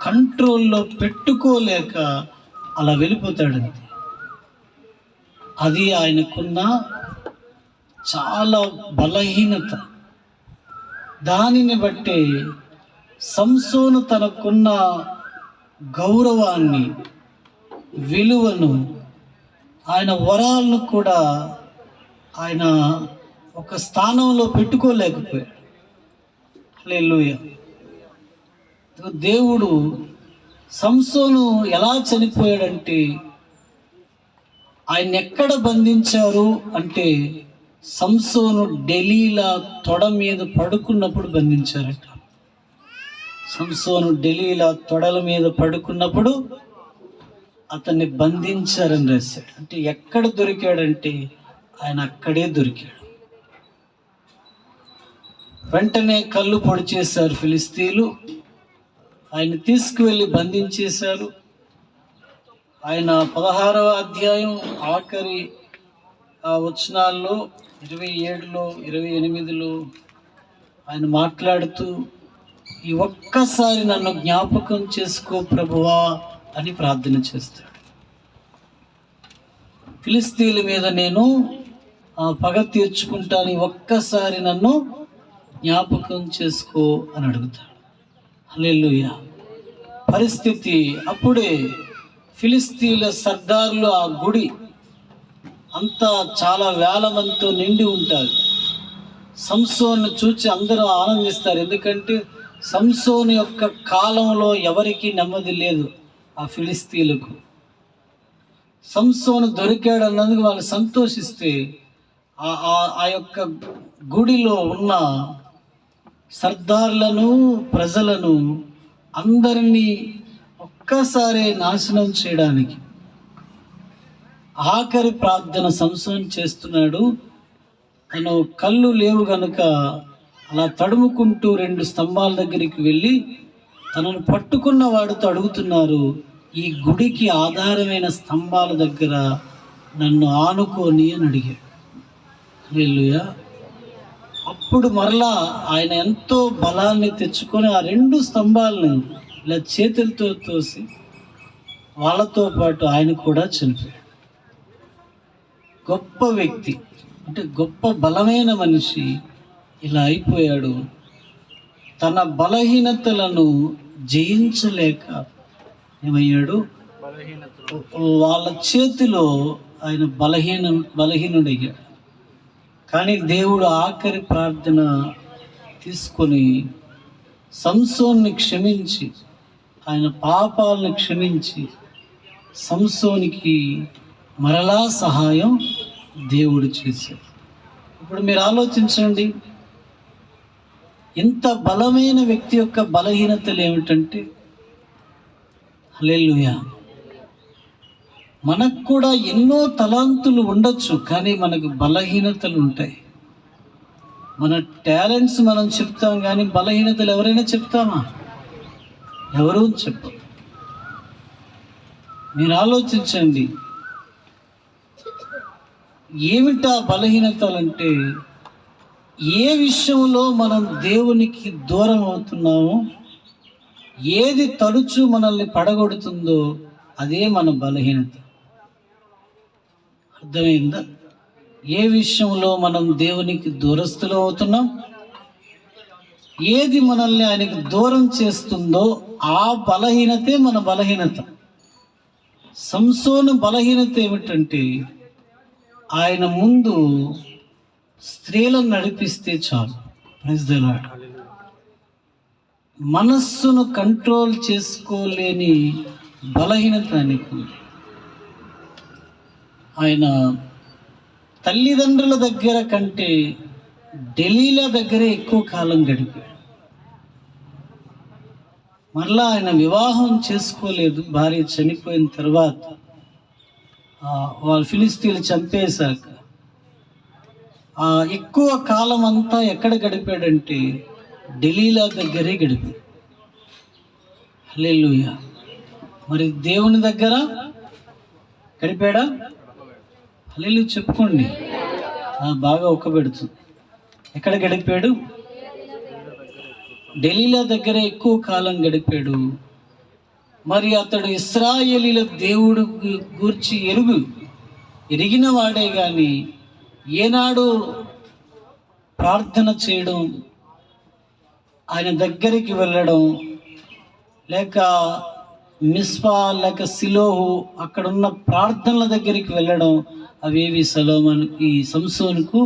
కంట్రోల్లో పెట్టుకోలేక అలా వెళ్ళిపోతాడంతే. అది ఆయనకున్న చాలా బలహీనత. దానిని బట్టి సంసోను తనకున్న గౌరవాన్ని, విలువను, ఆయన వరాలను కూడా ఆయన ఒక స్థానంలో పెట్టుకోలేకపోయాడు. హల్లెలూయా. దేవుడు సంసోను ఎలా చనిపోయాడంటే, ఆయన ఎక్కడ బంధించారు అంటే సంసోను డెలీలా తొడ మీద పడుకున్నప్పుడు బంధించారట. సంసోను డెలీలా తొడల మీద పడుకున్నప్పుడు అతన్ని బంధించారని రాశాడు. అంటే ఎక్కడ దొరికాడంటే ఆయన అక్కడే దొరికాడు. వెంటనే కళ్ళు పొడి చేశారు ఫిలిస్తీన్లు. ఆయన తీసుకువెళ్ళి బంధించేశారు. ఆయన 16వ అధ్యాయం ఆఖరి వచనాల్లో 27లో 28లో ఆయన మాట్లాడుతూ, ఈ ఒక్కసారి నన్ను జ్ఞాపకం చేసుకో ప్రభువా అని ప్రార్థన చేస్తాడు. ఫిలిస్తీన్ల మీద నేను పగ తీర్చుకుంటాను, ఒక్కసారి నన్ను జ్ఞాపకం చేసుకో అని అడుగుతాడు. హల్లెలూయా. పరిస్థితి అప్పుడే ఫిలిస్తీన్ల సర్దార్లు ఆ గుడి అంతా చాలా వేల మందితో నిండి ఉంటారు. సంసోను చూచి అందరూ ఆనందిస్తారు. ఎందుకంటే సంసోను యొక్క కాలంలో ఎవరికీ నెమ్మది లేదు. ఆ ఫిలిస్తీన్లకు సంసోను దొరికాడు అన్నందుకు వాళ్ళు సంతోషిస్తే ఆ యొక్క గుడిలో ఉన్న సర్దార్లను, ప్రజలను అందరినీ ఒక్కసారి నాశనం చేయడానికి ఆఖరి ప్రార్థన సంసోను చేస్తున్నాడు. తను కళ్ళు లేవు గనుక అలా తడుముకుంటూ 2 స్తంభాల దగ్గరికి వెళ్ళి తనను పట్టుకున్న వాడితో అడుగుతున్నారు, ఈ గుడికి ఆధారమైన స్తంభాల దగ్గర నన్ను ఆనుకోని అని అడిగాడు. హల్లెలూయా. అప్పుడు మరలా ఆయన ఎంతో బలాన్ని తెచ్చుకొని ఆ 2 స్తంభాలను ఇలా చేతులతో తోసి వాళ్ళతో పాటు ఆయన కూడా చనిపోయాడు. గొప్ప వ్యక్తి, అంటే గొప్ప బలమైన మనిషి ఇలా అయిపోయాడు. తన బలహీనతలను జయించలేక ఏమయ్యాడు, వాళ్ళ చేతిలో ఆయన బలహీనుడయ్యాడు. కానీ దేవుడు ఆఖరి ప్రార్థన తీసుకొని సంసోన్ని క్షమించి, ఆయన పాపాలను క్షమించి సంసోనికి మరలా సహాయం దేవుడు చేశాడు. ఇప్పుడు మీరు ఆలోచించండి, ఇంత బలమైన వ్యక్తి యొక్క బలహీనతలు ఏమిటంటే, హల్లెలూయా, మనకు కూడా ఎన్నో తలాంతులు ఉండొచ్చు, కానీ మనకు బలహీనతలు ఉంటాయి. మన టాలెంట్స్ మనం చెప్తాం, కానీ బలహీనతలు ఎవరైనా చెప్తామా? ఎవరూ చెప్పరు. మీరు ఆలోచించండి, ఏమిటా బలహీనతలంటే, ఏ విషయంలో మనం దేవునికి దూరం అవుతున్నామో, ఏది తరచు మనల్ని పడగొడుతుందో అదే మన బలహీనత. అర్థమైందా? ఏ విషయంలో మనం దేవునికి దూరస్తులు అవుతున్నాం, ఏది మనల్ని ఆయనకి దూరం చేస్తుందో ఆ బలహీనతే మన బలహీనత. సంసోను బలహీనత ఏమిటంటే, ఆయన ముందు స్త్రీలను నడిపిస్తే చాలు. Praise the Lord. మనస్సును కంట్రోల్ చేసుకోలేని బలహీనత ఆయనకు. ఆయన తల్లిదండ్రుల దగ్గర కంటే ఢిల్లీల దగ్గరే ఎక్కువ కాలం గడిపాడు. మరలా ఆయన వివాహం చేసుకోలేదు. భార్య చనిపోయిన తర్వాత వాళ్ళు ఫిలిస్తీన్లు చంపేశాక ఎక్కువ కాలం అంతా ఎక్కడ గడిపాడంటే డెలీలా దగ్గరే గడిపాడు. హల్లెలూయా. మరి దేవుని దగ్గర గడిపాడా? హల్లెలూయా చెప్పుకోండి. బాగా ఒక్కబెడుతుంది. ఎక్కడ గడిపాడు? డెలీలా దగ్గర ఎక్కువ కాలం గడిపాడు. మరి అతడు ఇశ్రాయేలీల దేవుడు గూర్చి ఎరిగిన వాడే కానీ ఏనాడు ప్రార్థన చేయడం, ఆయన దగ్గరికి వెళ్ళడం, లేక మిస్పా లేక సిలోహు అక్కడున్న ప్రార్థనల దగ్గరికి వెళ్ళడం అవేవి ఈ సంసోనుకు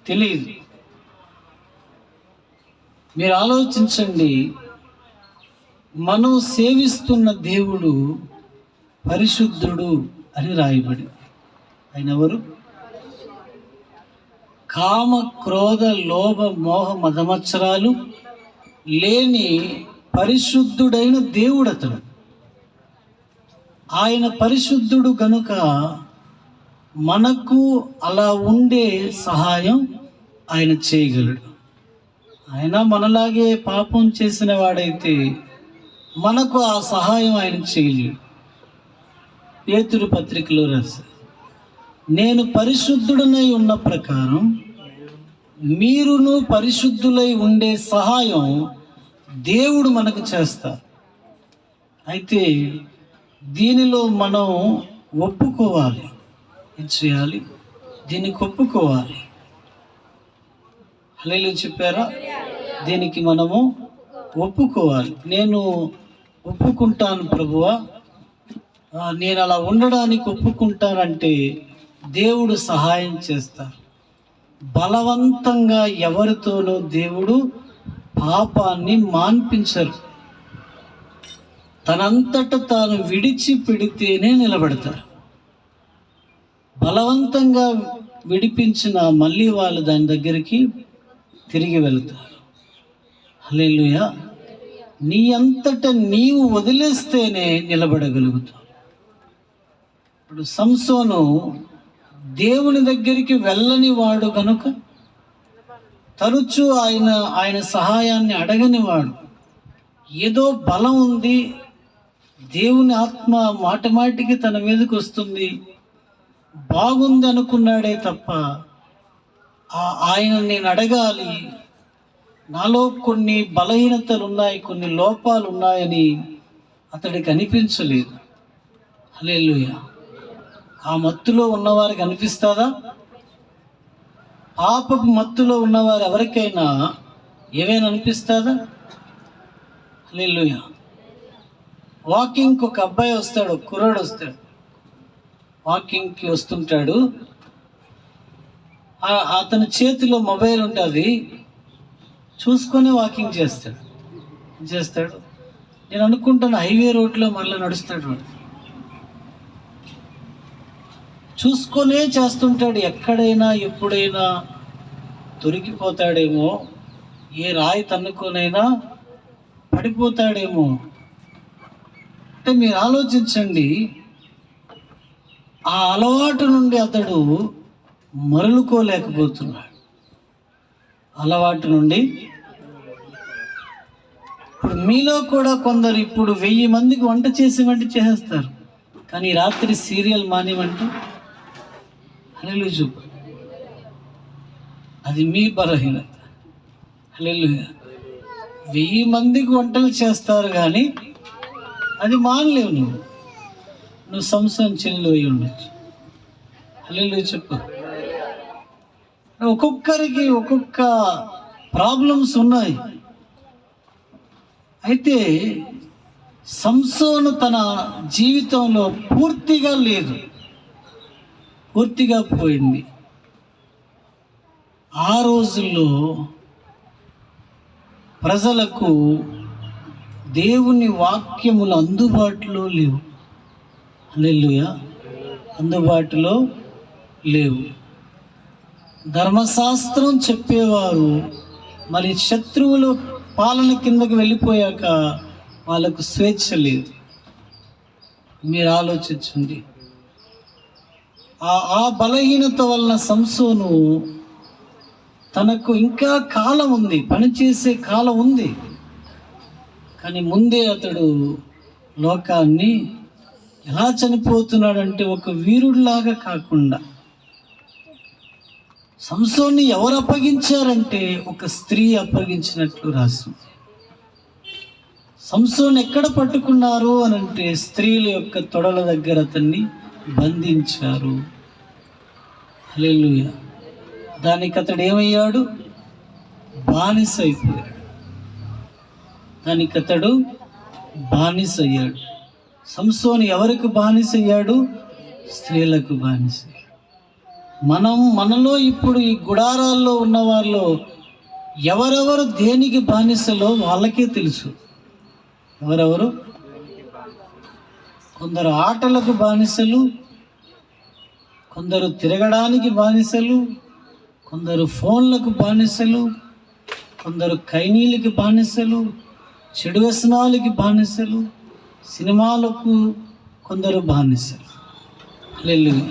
తెలియదు. మీరు ఆలోచించండి, మనం సేవిస్తున్న దేవుడు పరిశుద్ధుడు అని రాయబడి. ఆయన ఎవరు? కామ క్రోధ లోభ మోహ మదమత్సరాలు లేని పరిశుద్ధుడైన దేవుడు అతడు. ఆయన పరిశుద్ధుడు గనుక మనకు అలా ఉండే సహాయం ఆయన చేయగలడు. ఆయన మనలాగే పాపం చేసిన వాడైతే మనకు ఆ సహాయం ఆయన చేయలేడు. పేతురు పత్రికలో రాశారు, నేను పరిశుద్ధుడనై ఉన్న ప్రకారం మీరును పరిశుద్ధులై ఉండే సహాయం దేవుడు మనకు చేస్తారు. అయితే దీనిలో మనం ఒప్పుకోవాలి. ఏం చేయాలి? దీనికి ఒప్పుకోవాలి. హల్లెలూయా చెప్పారా? దీనికి మనము ఒప్పుకోవాలి. నేను ఒప్పుకుంటాను ప్రభువా, నేను అలా ఉండడానికి ఒప్పుకుంటానంటే దేవుడు సహాయం చేస్తారు. బలవంతంగా ఎవరితోనూ దేవుడు పాపాన్ని మాన్పించరు. తనంతట తాను విడిచిపెడితేనే నిలబడతారు. బలవంతంగా విడిపించిన మళ్ళీ వాళ్ళు దాని దగ్గరికి తిరిగి వెళ్తారు. హల్లెలూయా. నీ అంతట నీవు వదిలేస్తేనే నిలబడగలుగుతావు. ఇప్పుడు సంసోను దేవుని దగ్గరికి వెళ్ళని వాడు కనుక తరచూ ఆయన సహాయాన్ని అడగని వాడు. ఏదో బలం ఉంది, దేవుని ఆత్మ మాటిమాటికి తన మీదకి వస్తుంది, బాగుంది అనుకున్నాడే తప్ప ఆయన నేను అడగాలి, నాలో కొన్ని బలహీనతలు ఉన్నాయి, కొన్ని లోపాలు ఉన్నాయని అతడికి అనిపించలేదు. హల్లెలూయా. ఆ మత్తులో ఉన్నవారికి అనిపిస్తుందా? పాపపు మత్తులో ఉన్నవారు ఎవరికైనా ఏమైనా అనిపిస్తుందా? హల్లెలూయా. వాకింగ్కి ఒక అబ్బాయి వస్తాడు, ఒక కుర్రాడు వస్తాడు, వాకింగ్కి వస్తుంటాడు. అతని చేతిలో మొబైల్ ఉంటుంది, చూసుకొని వాకింగ్ చేస్తాడు. నేను అనుకుంటాను హైవే రోడ్లో మళ్ళీ నడుస్తాడు వాడు. చూసుకొనే చేస్తుంటాడు. ఎక్కడైనా ఎప్పుడైనా దొరికిపోతాడేమో, ఏ రాయి తన్నుకొనైనా పడిపోతాడేమో. అంటే మీరు ఆలోచించండి, ఆ అలవాటు నుండి అతడు మరలుకోలేకపోతున్నాడు. అలవాటు నుండి ఇప్పుడు మీలో కూడా కొందరు ఇప్పుడు 1000 మందికి వంట చేసేస్తారు, కానీ రాత్రి సీరియల్ మానేమంటే హల్లెలూయా చూపు. అది మీ బలహీనత. హల్లెలూయా. 1000 మందికి వంటలు చేస్తారు కానీ అది మానలేవు. నువ్వు సంవత్సరం చెల్లి అయి ఉండొచ్చు. హల్లెలూయా చెప్పు. ఒక్కొక్కరికి ఒక్కొక్క ప్రాబ్లమ్స్ ఉన్నాయి. అయితే సంసోను తన జీవితంలో పూర్తిగా పోయింది. ఆ రోజుల్లో ప్రజలకు దేవుని వాక్యములు అందుబాటులో లేవు. హల్లెలూయా. అందుబాటులో లేవు. ధర్మశాస్త్రం చెప్పేవారు మరి శత్రువులు పాలన కిందకి వెళ్ళిపోయాక వాళ్ళకు స్వేచ్ఛ లేదు. మీరు ఆలోచించండి. ఆ బలహీనత వలన సంసోను తనకు ఇంకా కాలం ఉంది, పనిచేసే కాలం ఉంది. కానీ ముందే అతడు లోకాన్ని ఎలా చనిపోతున్నాడంటే ఒక వీరుడిలాగా కాకుండా, సంసోన్ని ఎవరు అప్పగించారంటే ఒక స్త్రీ అప్పగించినట్లు రాసింది. సంసోన్ ఎక్కడ పట్టుకున్నారు అని అంటే స్త్రీల యొక్క తొడల దగ్గర అతన్ని బంధించారు. హల్లెలూయా. దానికి అతడు ఏమయ్యాడు? బానిస అయిపోయాడు. దానికి అతడు బానిస అయ్యాడు. సంసోను ఎవరికి బానిస అయ్యాడు? స్త్రీలకు బానిస. మనలో ఇప్పుడు ఈ గుడారాల్లో ఉన్న వాళ్ళు ఎవరెవరు దేనికి బానిసలో వాళ్ళకే తెలుసు. ఎవరెవరు? కొందరు ఆటలకు బానిసలు, కొందరు తిరగడానికి బానిసలు, కొందరు ఫోన్లకు బానిసలు, కొందరు కైనీలకి బానిసలు, చెడు వ్యసనాలకి బానిసలు, సినిమాలకు కొందరు బానిసలు. హల్లెలూయా.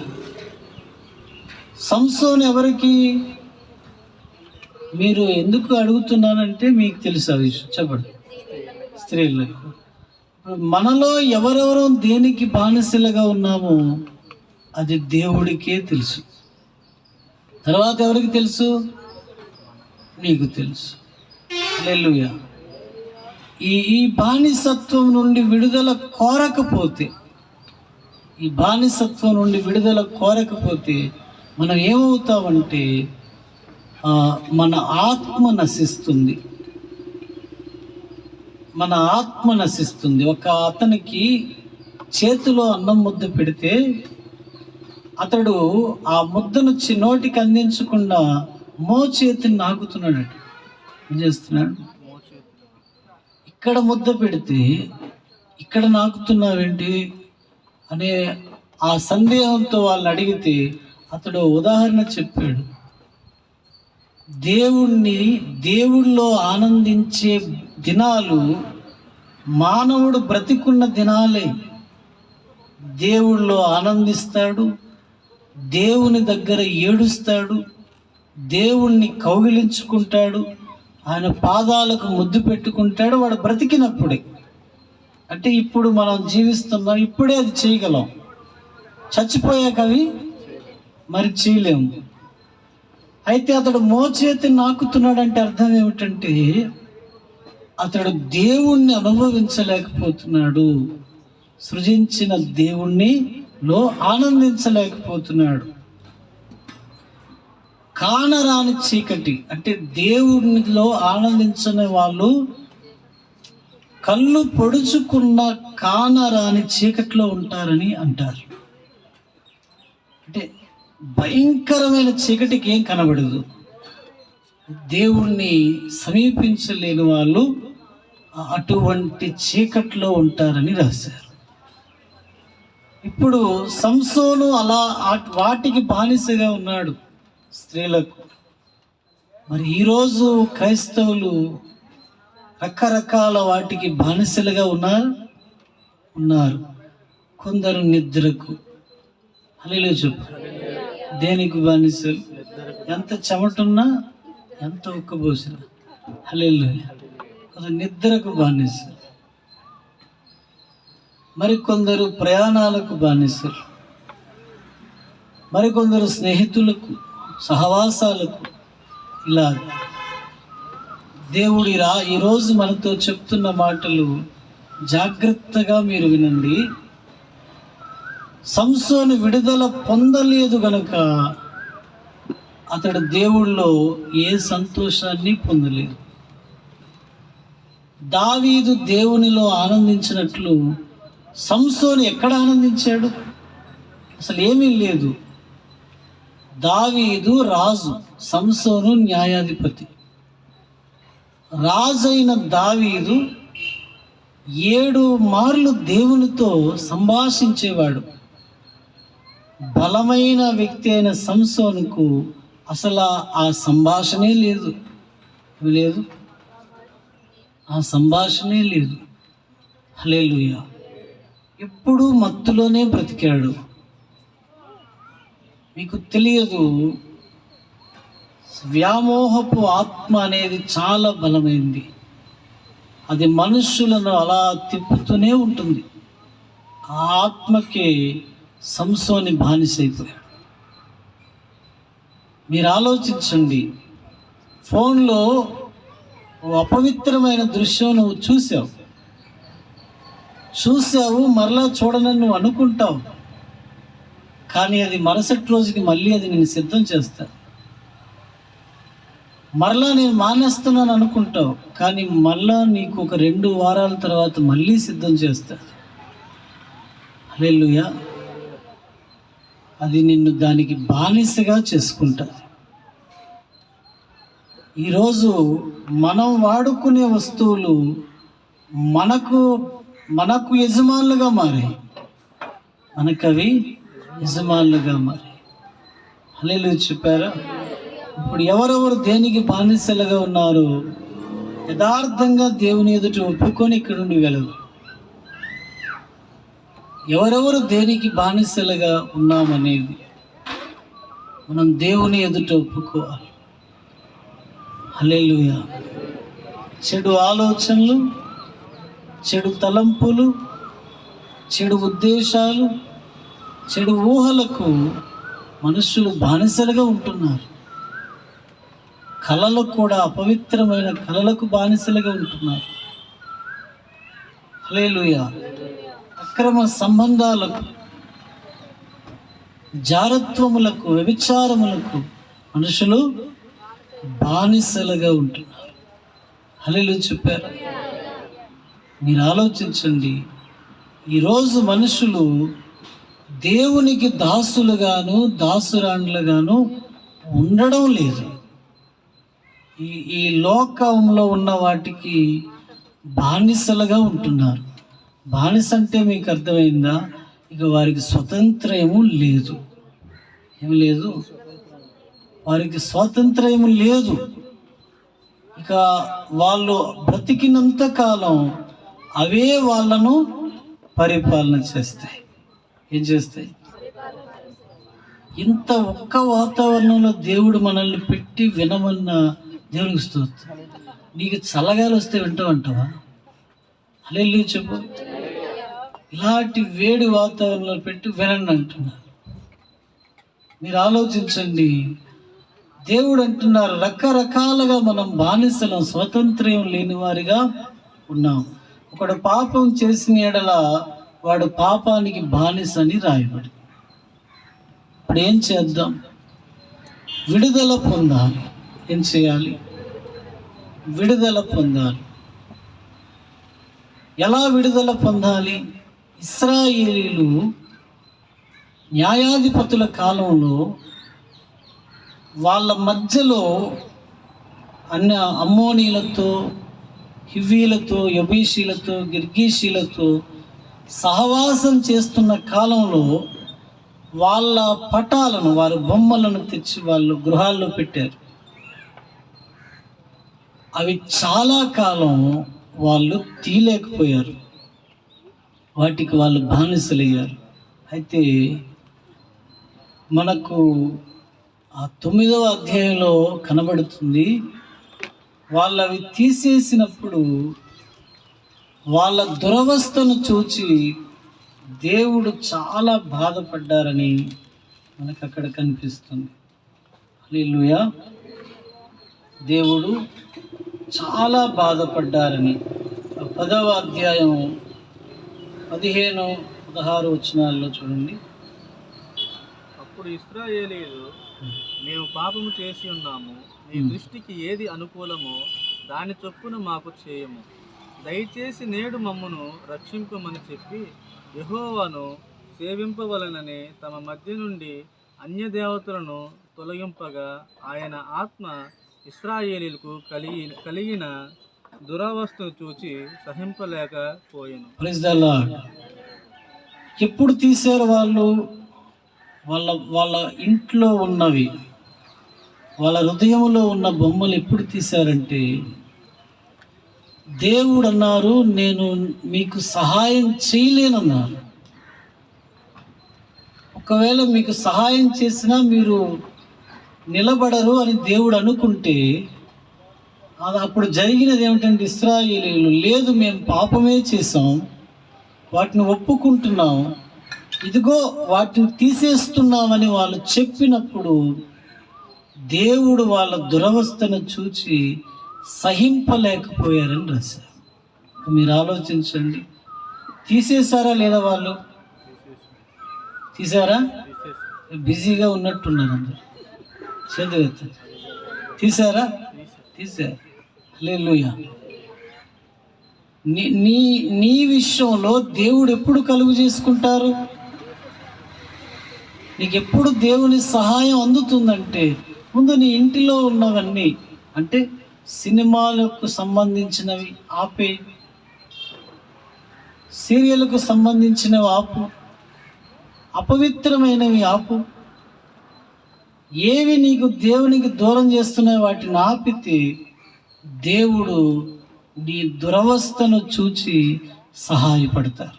సంసోను ఎవరికి? మీరు ఎందుకు అడుగుతున్నానంటే మీకు తెలుసు ఆ విషయం, చెప్పండి. స్త్రీలకు. మనలో ఎవరెవరో దేనికి బానిసలుగా ఉన్నామో అది దేవుడికే తెలుసు. తర్వాత ఎవరికి తెలుసు? నీకు తెలుసు. హల్లెలూయా. ఈ బానిసత్వం నుండి విడుదల కోరకపోతే, ఈ బానిసత్వం నుండి విడుదల కోరకపోతే మనం ఏమవుతామంటే మన ఆత్మ నశిస్తుంది. మన ఆత్మ నశిస్తుంది. ఒక అతనికి చేతిలో అన్నం ముద్ద పెడితే అతడు ఆ ముద్దను నోటికి అందించకుండా మోచేతిని నాకుతున్నాడు. ఏం చేస్తున్నాడు? ఇక్కడ ముద్ద పెడితే ఇక్కడ నాకుతున్నావేంటి అనే ఆ సందేహంతో వాళ్ళని అడిగితే అతడు ఉదాహరణ చెప్పాడు. దేవుళ్ళో ఆనందించే దినాలు మానవుడు బ్రతికున్న దినాలే. దేవుళ్ళో ఆనందిస్తాడు, దేవుని దగ్గర ఏడుస్తాడు, దేవుణ్ణి కౌగిలించుకుంటాడు, ఆయన పాదాలకు ముద్దు పెట్టుకుంటాడు. వాడు బ్రతికినప్పుడే. అంటే ఇప్పుడు మనం జీవిస్తున్నాం, ఇప్పుడే అది చేయగలం. చచ్చిపోయాక అవి మరి చేయలేము. అయితే అతడు మోచేతి నాకుతున్నాడంటే అర్థం ఏమిటంటే అతడు దేవుణ్ణి అనుభవించలేకపోతున్నాడు, సృజించిన దేవుణ్ణిలో ఆనందించలేకపోతున్నాడు. కానరాని చీకటి అంటే దేవునిలో ఆనందించని వాళ్ళు కళ్ళు పొడుచుకున్న కానరాని చీకట్లో ఉంటారని అంటారు. అంటే భయంకరమైన చీకటికి ఏం కనబడదు. దేవుణ్ణి సమీపించలేని వాళ్ళు అటువంటి చీకట్లో ఉంటారని రాశారు. ఇప్పుడు సంసోను అలా వాటికి బానిసగా ఉన్నాడు, స్త్రీలకు. మరి ఈరోజు క్రైస్తవులు రకరకాల వాటికి బానిసలుగా ఉన్నారు. కొందరు నిద్రకు. హల్లెలూయా చెప్పు. దేనికి బానిసలు? ఎంత చెమటున్నా, ఎంత ఉక్కబోసినా. హల్లెలూయా. కొందరు నిద్రకు బానిసలు. మరికొందరు ప్రయాణాలకు బానిసలు, మరికొందరు స్నేహితులకు, సహవాసాలకు. ఇలా దేవుడు ఈరోజు మనతో చెప్తున్న మాటలు జాగ్రత్తగా మీరు వినండి. సంసోను విడుదల పొందలేదు గనుక అతడు దేవుళ్ళో ఏ సంతోషాన్ని పొందలేదు. దావీదు దేవునిలో ఆనందించినట్లు సంసోను ఎక్కడ ఆనందించాడు? అసలు ఏమీ లేదు. దావీదు రాజు, సంసోను న్యాయాధిపతి. రాజైన దావీదు 7 మార్లు దేవునితో సంభాషించేవాడు. బలమైన వ్యక్తి అయిన సంసోనుకు అసలు ఆ సంభాషణే లేదు. ఆ సంభాషణే లేదు. హల్లెలూయా. ఎప్పుడూ మత్తులోనే బ్రతికాడు. మీకు తెలియదు, వ్యామోహపు ఆత్మ అనేది చాలా బలమైంది. అది మనుషులను అలా తిప్పుతూనే ఉంటుంది. ఆ ఆత్మకి సంసోని బానిసైపోయాడు. మీరు ఆలోచించండి, ఫోన్లో ఓ అపవిత్రమైన దృశ్యం నువ్వు చూసావు, మరలా చూడనని నువ్వు అనుకుంటావు, కానీ అది మరుసటి రోజుకి మళ్ళీ అది నేను సిద్ధం చేస్తా. మరలా నేను మానేస్తున్నాను అనుకుంటావు, కానీ మళ్ళా నీకు ఒక 2 వారాల తర్వాత మళ్ళీ సిద్ధం చేస్తా. హల్లెలూయా. అది నిన్ను దానికి బానిసగా చేసుకుంటుంది. ఈరోజు మనం వాడుకునే వస్తువులు మనకు యజమానులుగా మారాయి. మనకవి యజమానులుగా మారాయి. హల్లెలూయా చెప్పారా? ఇప్పుడు ఎవరెవరు దేనికి బానిసలుగా ఉన్నారు, యథార్థంగా దేవుని ఎదుట ఒప్పుకొని ఇక్కడ నుండి వెళ్ళదు. ఎవరెవరు దేనికి బానిసలుగా ఉన్నామనేది మనం దేవుని ఎదుట ఒప్పుకోవాలి. హల్లెలూయా. చెడు ఆలోచనలు, చెడు తలంపులు, చెడు ఉద్దేశాలు, చెడు ఊహలకు మనుషులు బానిసలుగా ఉంటున్నారు. కళలకు కూడా, అపవిత్రమైన కళలకు బానిసలుగా ఉంటున్నారు. హల్లెలూయా. అక్రమ సంబంధాలకు, జారత్వములకు, వ్యభిచారములకు మనుషులు బానిసలుగా ఉంటున్నారు. హల్లెలూయా చెప్పారు. మీరు ఆలోచించండి, ఈరోజు మనుషులు దేవునికి దాసులుగాను దాసురాండ్లుగాను ఉండడం లేదు. ఈ లోకంలో ఉన్న వాటికి బానిసలుగా ఉంటున్నారు. బానిస అంటే మీకు అర్థమైందా? ఇక వారికి స్వతంత్రము లేదు. ఏమి లేదు, వారికి స్వాతంత్ర్యము లేదు. ఇక వాళ్ళు బ్రతికినంత కాలం అవే వాళ్ళను పరిపాలన చేస్తాయి. ఏం చేస్తాయి? ఇంత ఒక్క వాతావరణంలో దేవుడు మనల్ని పెట్టి వినమన్న దేవునికి స్తోత్రం. నీకు చల్లగాలి వస్తే వింటావంటావా? హల్లెలూయా చెప్పు. ఇలాంటి వేడి వాతావరణంలో పెట్టి వినండి అంటున్నారు. మీరు ఆలోచించండి, దేవుడు అంటున్నారు రకరకాలుగా మనం బానిసలం, స్వతంత్రం లేని వారిగా ఉన్నాం. ఒకడు పాపం చేసిన ఎడల వాడు పాపానికి బానిస అని రాయబడి. ఇప్పుడు ఏం చేద్దాం? విడుదల పొందాలి. ఏం చేయాలి? విడుదల పొందాలి. ఎలా విడుదల పొందాలి? ఇశ్రాయేలీలు న్యాయాధిపతుల కాలంలో వాళ్ళ మధ్యలో అమ్మోనీలతో, హివ్వీలతో, యబూసీలతో, గిర్గీషీలతో సహవాసం చేస్తున్న కాలంలో వాళ్ళ పటాలను, వారి బొమ్మలను తెచ్చి వాళ్ళు గృహాల్లో పెట్టారు. అవి చాలా కాలం వాళ్ళు తీయలేకపోయారు. వాటికి వాళ్ళు బానిసలయ్యారు. అయితే మనకు ఆ 9వ అధ్యాయంలో కనబడుతుంది, వాళ్ళు అవి తీసేసినప్పుడు వాళ్ళ దురవస్థను చూచి దేవుడు చాలా బాధపడ్డారని మనకు అక్కడ కనిపిస్తుంది. హల్లెలూయా. దేవుడు చాలా బాధపడ్డారని 10వ అధ్యాయం 15, 16 వచనాల్లో చూడండి. అప్పుడు ఇశ్రాయేలీయులు, మేము పాపము చేసి ఉన్నాము, నీ దృష్టికి ఏది అనుకూలమో దాని చొప్పున మాకు చేయము, దయచేసి నేడు మమ్మును రక్షింపమని చెప్పి యెహోవాను సేవింపవలనని తమ మధ్య నుండి అన్యదేవతలను తొలగింపగా ఆయన ఆత్మ ఇశ్రాయేలీయులకు కలిగిన దురవస్థను చూచి సహింపలేకపోయాను. Praise the lord. ఎప్పుడు తీశారు వాళ్ళు? వాళ్ళ ఇంట్లో ఉన్నవి, వాళ్ళ హృదయంలో ఉన్న బొమ్మలు ఎప్పుడు తీశారంటే, దేవుడు అన్నారు నేను మీకు సహాయం చేయలేనన్నారు. ఒకవేళ మీకు సహాయం చేసినా మీరు నిలబడరు అని దేవుడు అనుకుంటే అది అప్పుడు జరిగినది ఏమిటంటే, ఇశ్రాయేలీయులు లేదు మేము పాపమే చేసాం, వాటిని ఒప్పుకుంటున్నాం, ఇదిగో వాటిని తీసేస్తున్నామని వాళ్ళు చెప్పినప్పుడు దేవుడు వాళ్ళ దురవస్థను చూచి సహింపలేకపోయారని రాశారు. మీరు ఆలోచించండి, తీసేశారా లేదా? వాళ్ళు తీసారా? బిజీగా ఉన్నట్టున్నారు అందరు. చదువు తీసారా? తీసారు. హల్లెలూయా. నీ విషయంలో దేవుడు ఎప్పుడు కలుగు చేసుకుంటారు? నీకు ఎప్పుడు దేవుని సహాయం అందుతుందంటే, ముందు నీ ఇంటిలో ఉన్నవన్నీ, అంటే సినిమాలకు సంబంధించినవి ఆపే, సీరియల్కు సంబంధించినవి ఆపు, అపవిత్రమైనవి ఆపు. ఏవి నీకు దేవునికి దూరం చేస్తున్నాయి వాటిని ఆపితే దేవుడు నీ దురవస్థను చూచి సహాయపడతారు.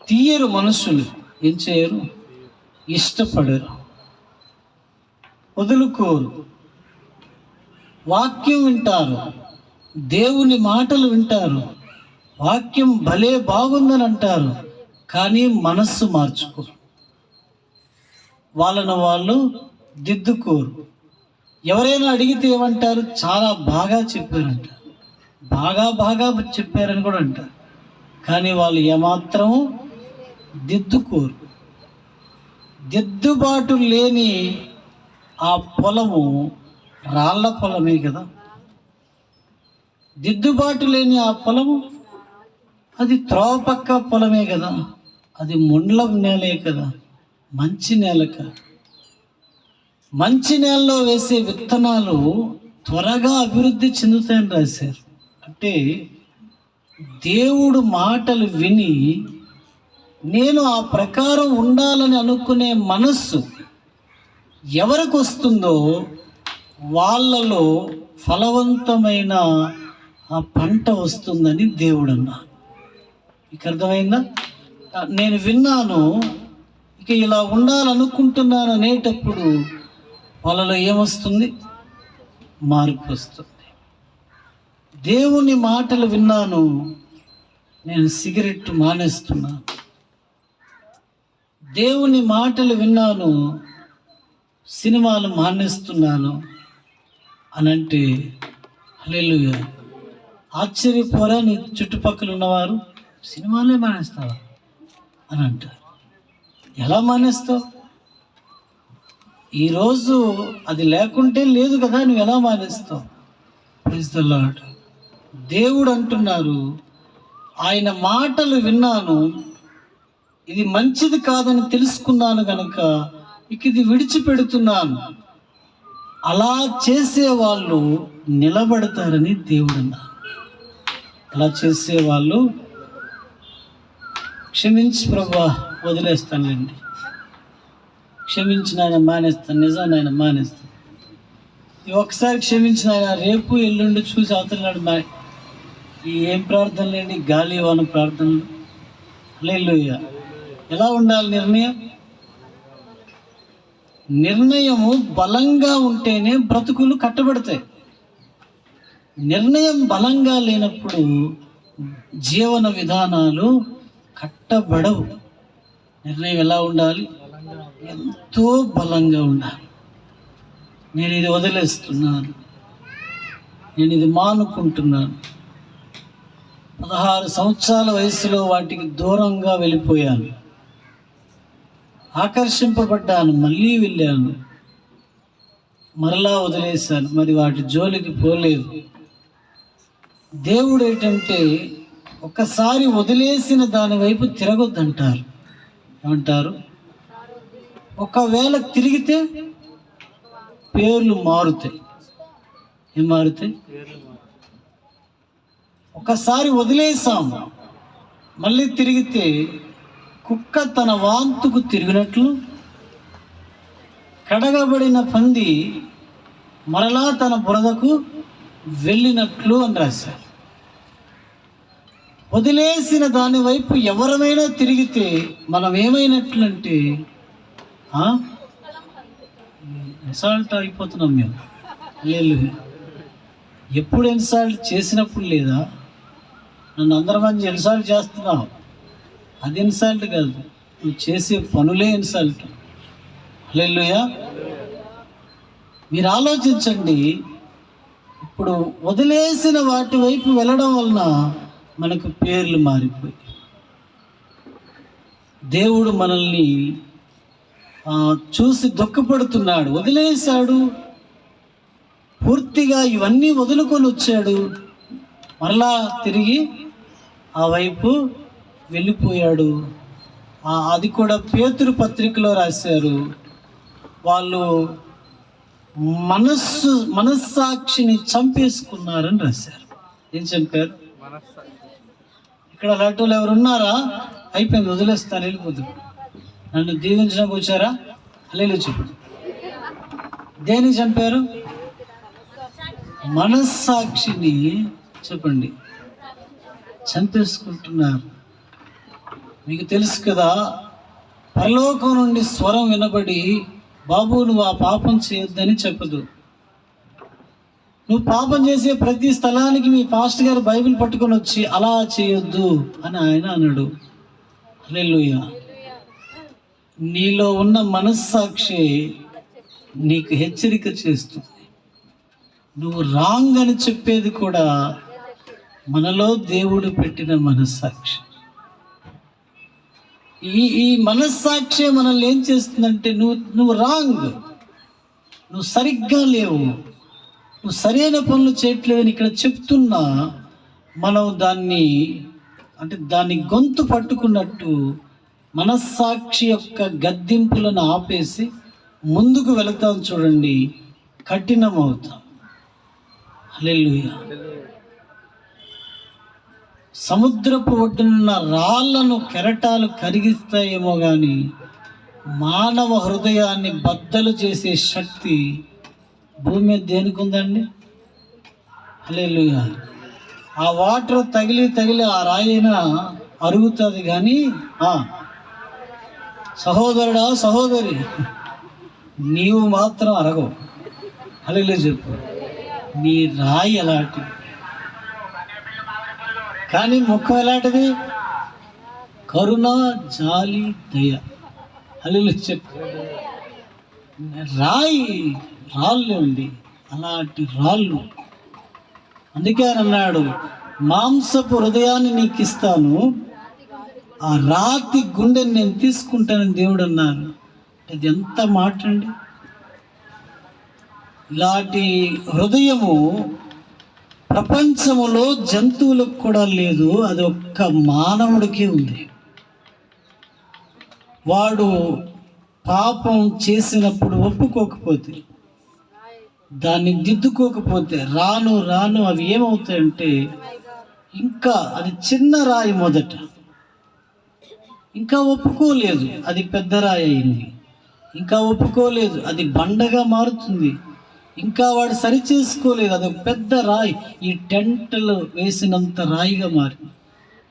తీయరు మనుషులు, ఏం చేయరు, ఇష్టపడరు, వదులుకోరు. వాక్యం వింటారు, దేవుని మాటలు వింటారు, వాక్యం భలే బాగుందని అంటారు, కానీ మనస్సు మార్చుకోరు, వాళ్ళను వాళ్ళు దిద్దుకోరు. ఎవరైనా అడిగితే ఏమంటారు? చాలా బాగా చెప్పారంట, బాగా చెప్పారని కూడా అంటారు, కానీ వాళ్ళు ఏమాత్రము దిద్దుకోరు. దిద్దుబాటు లేని ఆ పొలము రాళ్ల పొలమే కదా. దిద్దుబాటు లేని ఆ పొలము అది త్రోవ పక్క పొలమే కదా, అది ముండ్ల నేలే కదా, మంచి నేల కాదు. మంచి నేలలో వేసే విత్తనాలు త్వరగా అభివృద్ధి చెందుతాయని రాశారు. అంటే దేవుడు మాటలు విని నేను ఆ ప్రకారం ఉండాలని అనుకునే మనస్సు ఎవరికి వస్తుందో వాళ్ళలో ఫలవంతమైన ఆ పంట వస్తుందని దేవుడు అన్నాడు. మీకు అర్థమైందా? నేను విన్నాను, ఇక ఇలా ఉండాలనుకుంటున్నాను అనేటప్పుడు వాళ్ళలో ఏమొస్తుంది? మార్పు వస్తుంది. దేవుని మాటలు విన్నాను, నేను సిగరెట్ మానేస్తున్నాను. దేవుని మాటలు విన్నాను, సినిమాలు మానేస్తున్నాను అని అంటే హల్లెలూయా. ఆశ్చర్యపోరా నీ చుట్టుపక్కల ఉన్నవారు, సినిమాలే మానేస్తావా అని అంటారు. ఎలా మానేస్తావు? ఈరోజు అది లేకుంటే లేదు కదా, నువ్వు ఎలా మానేస్తావు? Praise the lord. దేవుడు అంటున్నారు, ఆయన మాటలు విన్నాను, ఇది మంచిది కాదని తెలుసుకున్నాను గనుక ఇక ఇది విడిచిపెడుతున్నాను. అలా చేసేవాళ్ళు నిలబడతారని దేవుడు అన్నారు. అలా చేసేవాళ్ళు క్షమించి ప్రభువా వదిలేస్తానులేండి, క్షమించిన ఆయన మానేస్తాను, నిజాన్ని ఆయన మానేస్తాను, ఒకసారి క్షమించిన ఆయన రేపు ఎల్లుండి చూసి అవతలనాడు ఈ ఏం ప్రార్థనలేండి, గాలి వాన ప్రార్థనలు. హల్లెలూయా. ఎలా ఉండాలి నిర్ణయం? నిర్ణయము బలంగా ఉంటేనే బ్రతుకులు కట్టబడతాయి. నిర్ణయం బలంగా లేనప్పుడు జీవన విధానాలు కట్టబడవు. నిర్ణయం ఎలా ఉండాలి? ఎంతో బలంగా ఉండాలి. నేను ఇది వదిలేస్తున్నాను, నేను ఇది మానుకుంటున్నాను. 16 సంవత్సరాల వయసులో వాటికి దూరంగా వెళ్ళిపోయాను, ఆకర్షింపబడ్డాను, మళ్ళీ వెళ్ళాను, మరలా వదిలేశాను, మరి వాటి జోలికి పోలేదు. దేవుడు ఏంటంటే ఒక్కసారి వదిలేసిన దాని వైపు తిరగొద్దంటారు. ఏమంటారు? ఒకవేళ తిరిగితే పేర్లు మారుతాయి. ఏం మారుతాయి? ఒకసారి వదిలేసాం, మళ్ళీ తిరిగితే కుక్క తన వాంతుకు తిరిగినట్లు, కడగబడిన పంది మరలా తన బురదకు వెళ్ళినట్లు అని రాశారు. వదిలేసిన దాని వైపు ఎవరమైనా తిరిగితే మనం ఏమైనట్లంటే ఇన్సల్ట్ అయిపోతున్నాం మేము. హల్లెలూయా. ఎప్పుడు ఇన్సల్ట్ చేసినప్పుడు లేదా? నన్ను అందరి మంది ఇన్సల్ట్ చేస్తున్నావు, అది ఇన్సల్ట్ కాదు, నువ్వు చేసే పనులే ఇన్సల్ట్. హల్లెలూయా. మీరు ఆలోచించండి, ఇప్పుడు వదిలేసిన వాటి వైపు వెళ్ళడం వలన మనకు పేర్లు మారిపోయి, దేవుడు మనల్ని చూసి దుఃఖపడుతున్నాడు. వదిలేశాడు, పూర్తిగా ఇవన్నీ వదులుకొని వచ్చాడు, మరలా తిరిగి ఆ వైపు వెళ్ళిపోయాడు. అది కూడా పేతురు పత్రికలో రాశారు. వాళ్ళు మనస్సాక్షిని చంపేసుకున్నారని రాశారు. ఏం చంపారు? ఇక్కడ అలాంటి వాళ్ళు ఎవరున్నారా? అయిపోయింది, వదిలేస్తాను, వెళ్ళిపోతుంది. నన్ను దీవించడానికి వచ్చారా? హల్లెలూయా చెప్పండి. దేని చంపారు? మనస్సాక్షిని చెప్పండి చంపేసుకుంటున్నారు. మీకు తెలుసు కదా, పరలోకం నుండి స్వరం వినబడి, బాబు నువ్వు ఆ పాపం చేయొద్దని చెప్పదు. నువ్వు పాపం చేసే ప్రతి స్థలానికి మీ పాస్టర్ గారు బైబిల్ పట్టుకొని వచ్చి అలా చేయొద్దు అని ఆయన అన్నాడు. హల్లెలూయా. నీలో ఉన్న మనస్సాక్షి నీకు హెచ్చరిక చేస్తుంది. నువ్వు రాంగ్ అని చెప్పేది కూడా మనలో దేవుడు పెట్టిన మనస్సాక్షి. ఈ మనస్సాక్షి మనల్ని ఏం చేస్తుందంటే, నువ్వు రాంగ్, నువ్వు సరిగ్గా లేవు, నువ్వు సరైన పనులు చేయట్లేదని ఇక్కడ చెప్తున్నా, మనం దాన్ని గొంతు పట్టుకున్నట్టు మనస్సాక్షి యొక్క గద్దింపులను ఆపేసి ముందుకు వెళతాం. చూడండి, కఠినమవుతాం. హల్లెలూయా. సముద్రపు ఒడ్డునున్న రాళ్లను కెరటాలు కరిగిస్తాయేమో కానీ మానవ హృదయాన్ని బద్దలు చేసే శక్తి భూమి మీద దేనికి ఉందండి? హల్లెలూయా. ఆ వాటర్ తగిలి ఆ రాయినా అరుగుతుంది కానీ సహోదరుడా సహోదరి నీవు మాత్రం అరగవు. హల్లెలూయా చెప్పు. నీ రాయి ఎలాంటిది, కానీ ముఖం ఎలాంటిది? కరుణ, జాలి, దయ. హల్లెలూయా చెప్పు. రాళ్ళు ఉంది, అలాంటి రాళ్ళు. అందుకే ఆయన అన్నాడు, మాంసపు హృదయాన్ని నీకు ఇస్తాను, ఆ రాతి గుండెని నేను తీసుకుంటానని దేవుడు అన్నారు. అది ఎంత మాట అండి! ఇలాంటి హృదయము ప్రపంచములో జంతువులకు కూడా లేదు, అది ఒక్క మానవుడికే ఉంది. వాడు పాపం చేసినప్పుడు ఒప్పుకోకపోతే, దాన్ని దిద్దుకోకపోతే రాను అవి ఏమవుతాయంటే, ఇంకా అది చిన్న రాయి మొదట, ఇంకా ఒప్పుకోలేదు, అది పెద్ద రాయి అయింది. ఇంకా ఒప్పుకోలేదు, అది బండగా మారుతుంది. ఇంకా వాడు సరి చేసుకోలేదు, అది పెద్ద రాయి, ఈ టెంట్లు వేసినంత రాయిగా మారింది.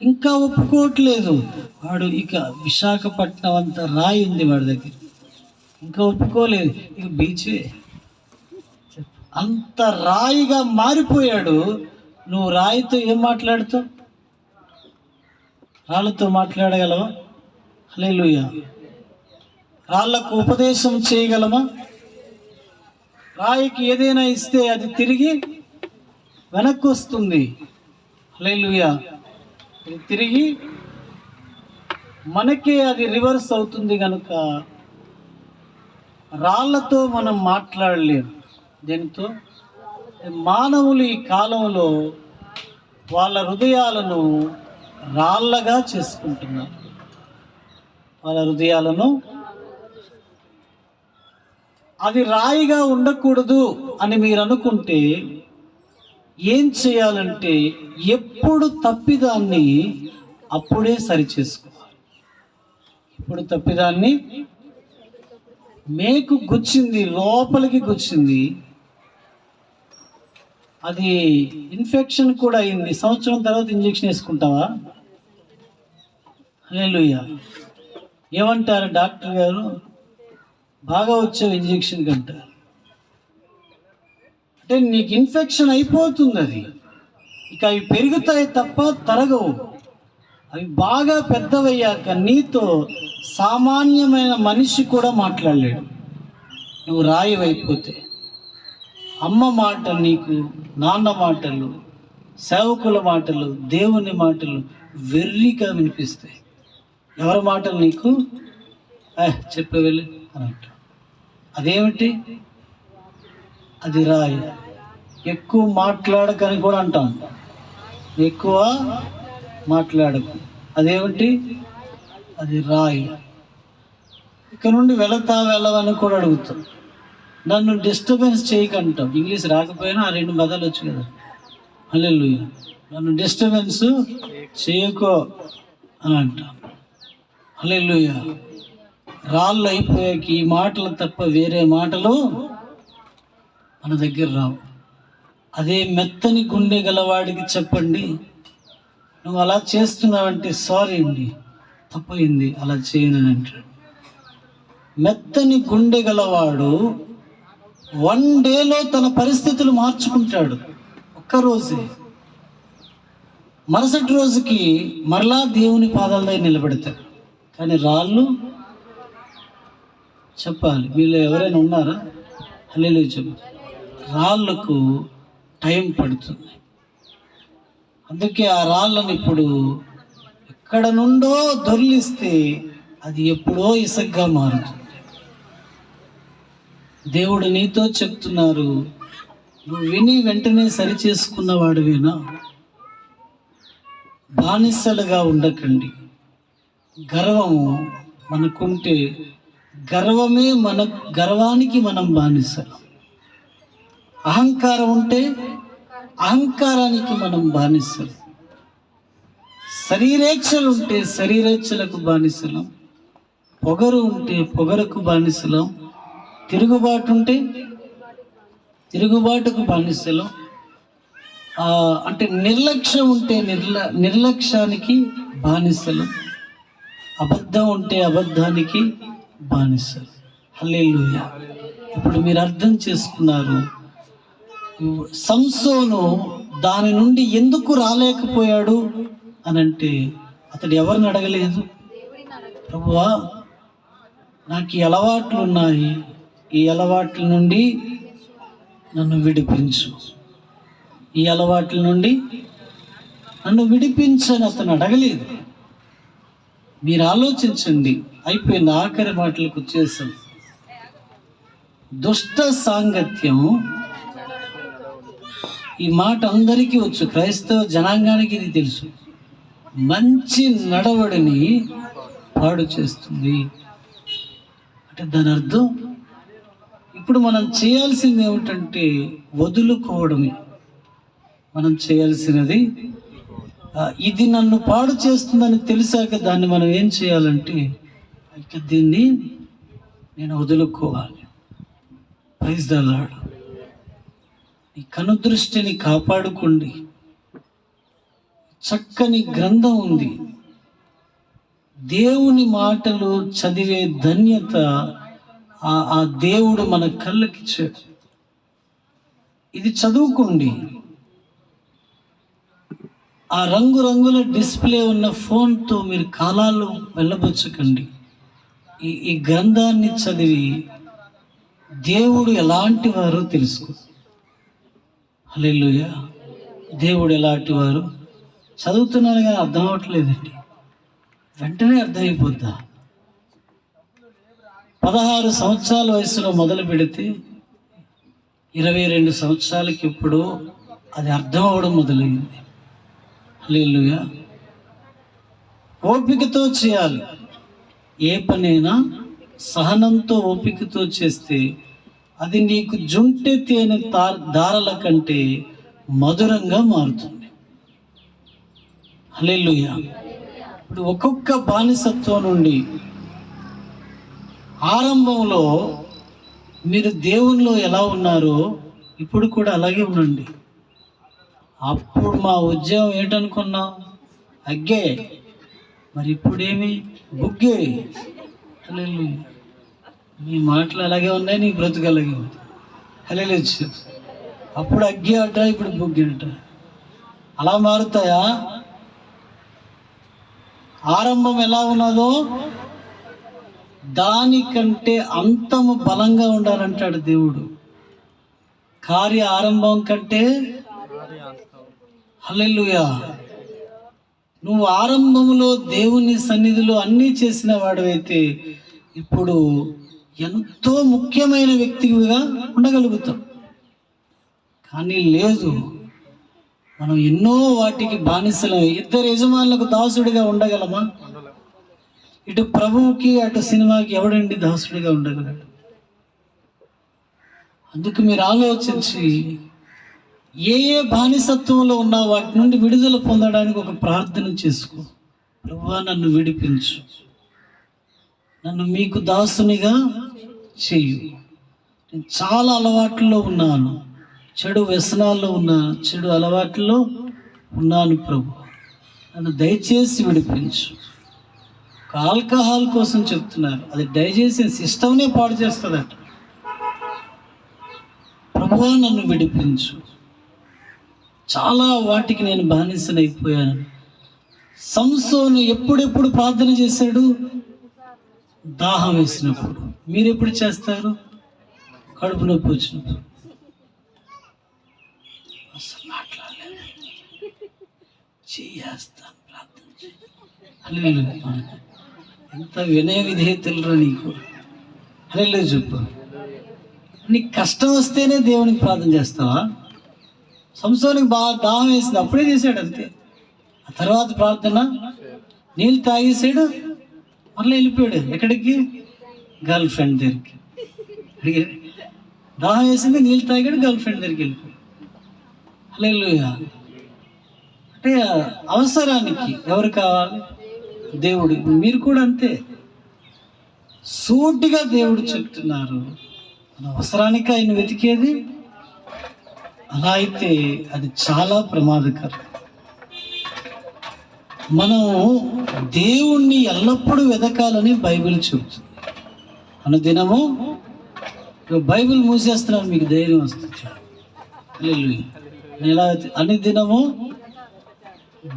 ఇంకా ఒప్పుకోవట్లేదు వాడు, ఇక విశాఖపట్నం అంత రాయి ఉంది వాడి దగ్గర, ఇంకా ఒప్పుకోలేదు, ఇక బీచే అంత రాయిగా మారిపోయాడు. నువ్వు రాయితో ఏం మాట్లాడుతావు? రాళ్ళతో మాట్లాడగలవా? హల్లెలూయా. రాళ్ళకు ఉపదేశం చేయగలమా? రాయికి ఏదైనా ఇస్తే అది తిరిగి వెనక్కి వస్తుంది. హల్లెలూయా. అది తిరిగి మనకే అది రివర్స్ అవుతుంది. కనుక రాళ్ళతో మనం మాట్లాడలేము. దీంతో మానవులు ఈ కాలంలో వాళ్ళ హృదయాలను రాళ్ళగా చేసుకుంటున్నారు. వాళ్ళ హృదయాలను అది రాయిగా ఉండకూడదు అని మీరు అనుకుంటే ఏం చేయాలంటే, ఎప్పుడు తప్పిదాన్ని అప్పుడే సరి చేసుకోవాలి. ఇప్పుడు తప్పిదాన్ని మేకు గుచ్చింది, లోపలికి గుచ్చింది, అది ఇన్ఫెక్షన్ కూడా అయింది. సంవత్సరం తర్వాత ఇంజెక్షన్ వేసుకుంటావా? హల్లెలూయా. ఏమంటారు డాక్టర్ గారు? బాగా వచ్చావు ఇంజెక్షన్ కంటారు. అంటే నీకు ఇన్ఫెక్షన్ అయిపోతుంది. అది ఇక అవి పెరుగుతాయి తప్ప తరగవు. అవి బాగా పెద్దవయ్యాక నీతో సామాన్యమైన మనిషి కూడా మాట్లాడలేడు. నువ్వు రాయి అయిపోతే అమ్మ మాటలు నీకు, నాన్న మాటలు, సేవకుల మాటలు, దేవుని మాటలు వెర్రిగా వినిపిస్తాయి. ఎవరి మాటలు నీకు చెప్పేవెళ్ళి అని అంట. అదేమిటి? అది రాయి. ఎక్కువ మాట్లాడకని కూడా అంటాం. ఎక్కువ మాట్లాడకు. అదేమిటి? అది రాయి. ఇక్కడ నుండి వెళ్ళవని కూడా అడుగుతాం. నన్ను డిస్టర్బెన్స్ చేయకంటాం. ఇంగ్లీష్ రాకపోయినా ఆ 2 పదాలు వచ్చు కదా. హల్లెలూయా. నన్ను డిస్టర్బెన్స్ చేయకో అని అంటాం. హల్లెలూయా. రాళ్ళు అయిపోయాక ఈ మాటలు తప్ప వేరే మాటలు మన దగ్గర రావు. అదే మెత్తని గుండె గలవాడికి చెప్పండి, నువ్వు అలా చేస్తున్నావంటే సారీ అండి, తప్పయింది, అలా చేయను అంటాడు. మెత్తని గుండె గలవాడు 1 డేలో తన పరిస్థితులు మార్చుకుంటాడు. ఒక్కరోజే. మరుసటి రోజుకి మరలా దేవుని పాదాల దగ్గర నిలబెడతాడు. కానీ రాళ్ళు చెప్పాలి. వీళ్ళు ఎవరైనా ఉన్నారా? హల్లెలూయా చెప్పు. రాళ్ళకు టైం పడుతుంది. అందుకే ఆ రాళ్ళను ఇప్పుడు ఎక్కడ నుండో దొర్లిస్తే అది ఎప్పుడో ఇసగ్గా మారుతుంది. దేవుడు నీతో చెప్తున్నారు, నువ్వు విని వెంటనే సరి చేసుకున్నవాడివేనా? బానిసలుగా ఉండకండి. గర్వము మనకుంటే గర్వానికి మనం బానిసలు. అహంకారం ఉంటే అహంకారానికి మనం బానిసలు. శరీరేచ్ఛలు ఉంటే శరీరేచ్ఛలకు బానిసలం. పొగరు ఉంటే పొగరకు బానిసలం. తిరుగుబాటు ఉంటే తిరుగుబాటుకు బానిసలం. అంటే నిర్లక్ష్యం ఉంటే నిర్లక్ష్యానికి బానిసలు. అబద్ధం ఉంటే అబద్ధానికి బానిసలు. హల్లెలూయా. ఇప్పుడు మీరు అర్థం చేసుకున్నారు, సంసోను దాని నుండి ఎందుకు రాలేకపోయాడు అనంటే అతడు ఎవరిని అడగలేదు. ప్రభువా, నాకు ఈ అలవాట్లు ఉన్నాయి, ఈ అలవాట్ల నుండి నన్ను విడిపించు, ఈ అలవాట్ల నుండి నన్ను విడిపించని అతను అడగలేదు. మీరు ఆలోచించండి. అయిపోయింది. ఆఖరి మాటలకు వచ్చేసాం. దుష్ట సాంగత్యం, ఈ మాట అందరికీ వచ్చు, క్రైస్తవ జనాంగానికి ఇది తెలుసు. మంచి నడవడిని పాడు చేస్తుంది. అంటే దాని అర్థం ఇప్పుడు మనం చేయాల్సింది ఏమిటంటే వదులుకోవడమే. మనం చేయాల్సినది ఇది నన్ను పాడు చేస్తుందని తెలిసాక దాన్ని మనం ఏం చేయాలంటే ఇక దీన్ని నేను వదులుకోవాలి. Praise the lord. ఈ కనుదృష్టిని కాపాడుకోండి. చక్కని గ్రంథం ఉంది. దేవుని మాటలు చదివే ధన్యత ఆ దేవుడు మన కళ్ళకిచ్చాడు. ఇది చదువుకోండి. ఆ రంగురంగుల డిస్ప్లే ఉన్న ఫోన్తో మీరు కాలాలు వెళ్ళబుచ్చకండి. ఈ గ్రంథాన్ని చదివి దేవుడు ఎలాంటి వారో తెలుసుకో. హల్లెలూయా. దేవుడు ఎలాంటి వారు చదువుతున్నాను కానీ అర్థం అవ్వట్లేదండి. వెంటనే అర్థమైపోద్దా? 16 సంవత్సరాల వయసులో మొదలు పెడితే 22 సంవత్సరాలకి ఇప్పుడు అది అర్థం అవ్వడం మొదలైంది. హల్లెలూయా. ఓపికతో చేయాలి. ఏ పనైనా సహనంతో ఓపికతో చేస్తే అది నీకు జుంటె తేనె దారల కంటే మధురంగా మారుతుంది. హల్లెలూయా. ఇప్పుడు ఒక్కొక్క బానిసత్వం నుండి ఆరంభంలో మీరు దేవునిలో ఎలా ఉన్నారో ఇప్పుడు కూడా అలాగే ఉండండి. అప్పుడు మా ఉద్యోగం ఏంటనుకున్నాం? అగ్గే. మరి ఇప్పుడేమి? బుగ్గే. హల్లెలూయా. మీ మాటలు అలాగే ఉన్నాయి, నీ బ్రతుకు అలాగే ఉంది. హల్లెలూయా. అప్పుడు అగ్గి అట, ఇప్పుడు బుగ్గి అట. అలా మారుతాయా? ఆరంభం ఎలా ఉన్నదో దానికంటే అంతము బలంగా ఉండాలంటాడు దేవుడు. కార్య ఆరంభం కంటే. హల్లెలూయా. నువ్వు ఆరంభంలో దేవుని సన్నిధిలో అన్నీ చేసిన వాడివైతే ఇప్పుడు ఎంతో ముఖ్యమైన వ్యక్తిగా ఉండగలుగుతాం. కానీ లేదు, మనం ఎన్నో వాటికి బానిసలం. ఇద్దరు యజమానులకు దాసుడిగా ఉండగలమా? ఇటు ప్రభువుకి అటు సినిమాకి ఎవడండి దాసుడిగా ఉండగలడు? అందుకు మీరు ఆలోచించి ఏ ఏ బానిసత్వంలో ఉన్నా వాటి నుండి విడుదల పొందడానికి ఒక ప్రార్థన చేసుకో. ప్రభువా, నన్ను విడిపించు, నన్ను మీకు దాసునిగా చెయ్యి. నేను చాలా అలవాట్లలో ఉన్నాను, చెడు వ్యసనాల్లో ఉన్నాను, చెడు అలవాట్లలో ఉన్నాను. ప్రభు, నన్ను దయచేసి విడిపించు. ఒక ఆల్కహాల్ కోసం చెప్తున్నారు, అది డైజెషన్ సిస్టమ్నే పాడు చేస్తుందట. ప్రభువా, నన్ను విడిపించు, చాలా వాటికి నేను బానిసనైపోయాను. సంసోను ఎప్పుడెప్పుడు ప్రార్థన చేశాడు? దాహం వేసినప్పుడు. మీరు ఎప్పుడు చేస్తారు? కడుపు నొప్పి వచ్చినప్పుడు. అసలు మాట్లాడలేదు, చేస్తాను ప్రార్థన. హల్లెలూయా. ఎంత వినయ విధేయతలురా నీకు. హల్లెలూయా చెప్పు. నీకు కష్టం వస్తేనే దేవునికి ప్రార్థన చేస్తావా? సంసోనికి బాగా దాహం వేసింది, అప్పుడే చేశాడు అంతే. ఆ తర్వాత ప్రార్థన, నీళ్ళు తాగేసాడు, మళ్ళీ వెళ్ళిపోయాడు. ఎక్కడికి? గర్ల్ ఫ్రెండ్ దగ్గరికి. దాహం వేసింది, నీళ్ళు తాగాడు, గర్ల్ ఫ్రెండ్ దగ్గరికి వెళ్ళిపోయాడు. హల్లెలూయా. అంటే అవసరానికి ఎవరు కావాలి? దేవుడు. మీరు కూడా అంతే. సూటిగా దేవుడు చెప్తున్నారు, మన అవసరానికి ఆయన వెతికేది. అలా అయితే అది చాలా ప్రమాదకరం. మనం దేవుణ్ణి ఎల్లప్పుడూ వెతకాలని బైబిల్ చెబుతుంది. అనుదినము బైబిల్ మూసేస్తున్నాను, మీకు ధైర్యం వస్తుంది. ఎలా అనుదినము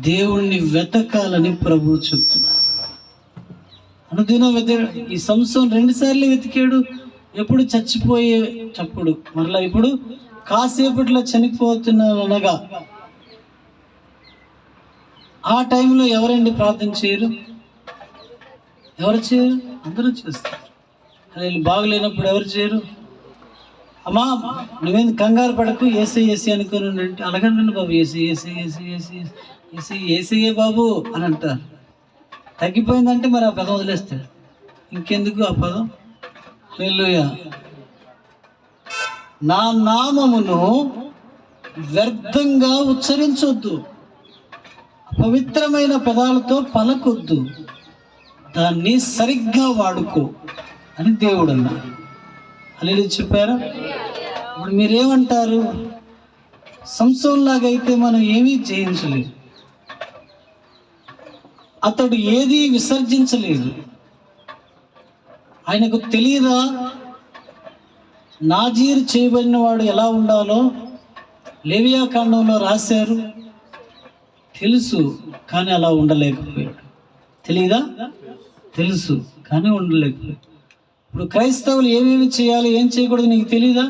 దేవుణ్ణి వెతకాలని ప్రభువు చెప్తున్నారు. అనుదినం ఈ సంవత్సరం 2 సార్లు వెతికాడు. ఎప్పుడు చచ్చిపోయేటప్పుడు, మరలా ఇప్పుడు కాసేపట్లో చనిపోతున్నాను అనగా ఆ టైంలో ఎవరండి ప్రార్థన చేయరు? ఎవరు చేయరు? అందరూ చేస్తారు. అదే బాగులేనప్పుడు ఎవరు చేయరు? అమ్మా, నువ్వేంది కంగారు పడకు, ఏసీ ఏసీ అనుకుని అంటే అలాగండి బాబు, AC AC AC AC AC ఏసీయే బాబు అని అంటారు. తగ్గిపోయిందంటే మరి ఆ పదం వదిలేస్తాడు. ఇంకెందుకు ఆ పదం? హల్లెలూయా. నా నామమును వ్యర్థంగా ఉచ్చరించొద్దు, పవిత్రమైన పదాలతో పలకొద్దు, దాన్ని సరిగ్గా వాడుకో అని దేవుడు అన్నాడు. హల్లెలూయా చెప్పారా? ఇప్పుడు మీరేమంటారు? సంసోన్లాగైతే మనం ఏమీ జయించలేదు. అతడు ఏదీ విసర్జించలేదు. ఆయనకు తెలియదా నాజీరు చేయబడిన వాడు ఎలా ఉండాలో? లేవియా కాండంలో రాశారు. తెలుసు, కానీ అలా ఉండలేకపోయాడు. తెలియదా? తెలుసు, కానీ ఉండలేకపోయాడు. ఇప్పుడు క్రైస్తవులు ఏమేమి చేయాలి, ఏం చేయకూడదు నీకు తెలీదా?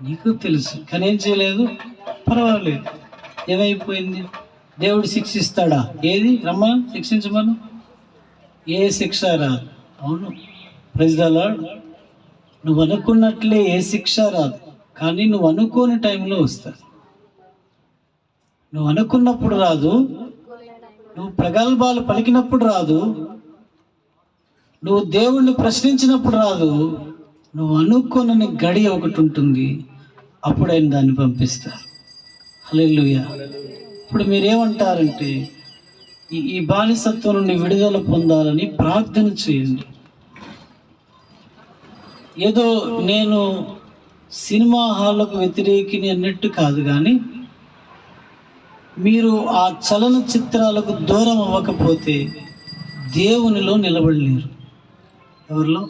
నీకు తెలుసు, కానీ ఏం చేయలేదు. పర్వాలేదు. ఏమైపోయింది? దేవుడు శిక్షిస్తాడా? ఏది రమ్మను, శిక్షించమను. ఏ శిక్ష రాదు. అవును, ప్రైజ్ ది లార్డ్. నువ్వు అనుకున్నట్లే ఏ శిక్ష రాదు, కానీ నువ్వు అనుకోని టైంలో వస్తుంది. నువ్వు అనుకున్నప్పుడు రాదు, నువ్వు ప్రగల్భాలు పలికినప్పుడు రాదు, నువ్వు దేవుణ్ణి ప్రశ్నించినప్పుడు రాదు. నువ్వు అనుకోనని గడియ ఒకటి ఉంటుంది, అప్పుడు ఆయన దాన్ని పంపిస్తారు. హల్లెలూయా. ఇప్పుడు మీరేమంటారంటే ఈ బానిసత్వం నుండి విడుదల పొందాలని ప్రార్థన చేయండి. ఏదో నేను సినిమా హాళ్ళకు వ్యతిరేకిని అన్నట్టు కాదు, కానీ మీరు ఆ చలనచిత్రాలకు దూరం అవ్వకపోతే దేవునిలో నిలబడలేరు. ఎవరిలో?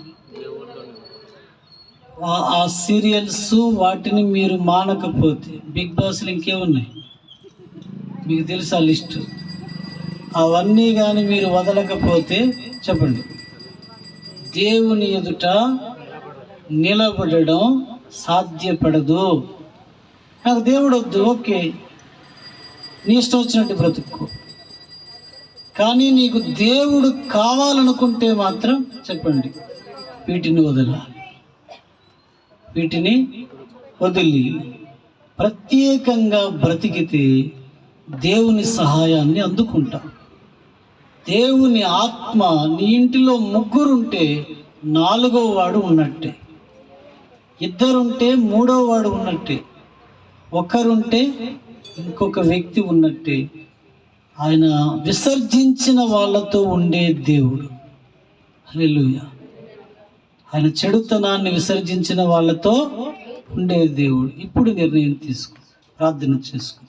ఆ సీరియల్స్ వాటిని మీరు మానకపోతే, బిగ్ బాస్లు ఇంకేమున్నాయి మీకు తెలుసా లిస్టు, అవన్నీ కానీ మీరు వదలకపోతే చెప్పండి, దేవుని ఎదుట నిలబడడం సాధ్యపడదు. నాకు దేవుడు వద్దు, ఓకే, నీ ఇష్టం వచ్చినట్టు బ్రతుకు. కానీ నీకు దేవుడు కావాలనుకుంటే మాత్రం చెప్పండి, వీటిని వదలాలి. వీటిని వదిలి ప్రత్యేకంగా బ్రతికితే దేవుని సహాయాన్ని అందుకుంటాం. దేవుని ఆత్మ నీ ఇంటిలో 3 ఉంటే 4వ వాడు ఉన్నట్టే, 2 ఉంటే 3వ వాడు ఉన్నట్టే, 1 ఉంటే ఇంకొక వ్యక్తి ఉన్నట్టే. ఆయన విసర్జించిన వాళ్ళతో ఉండే దేవుడు. హల్లెలూయా. ఆయన చెడుతనాన్ని విసర్జించిన వాళ్ళతో ఉండే దేవుడు. ఇప్పుడు నిర్ణయం తీసుకో, ప్రార్థన చేసుకో.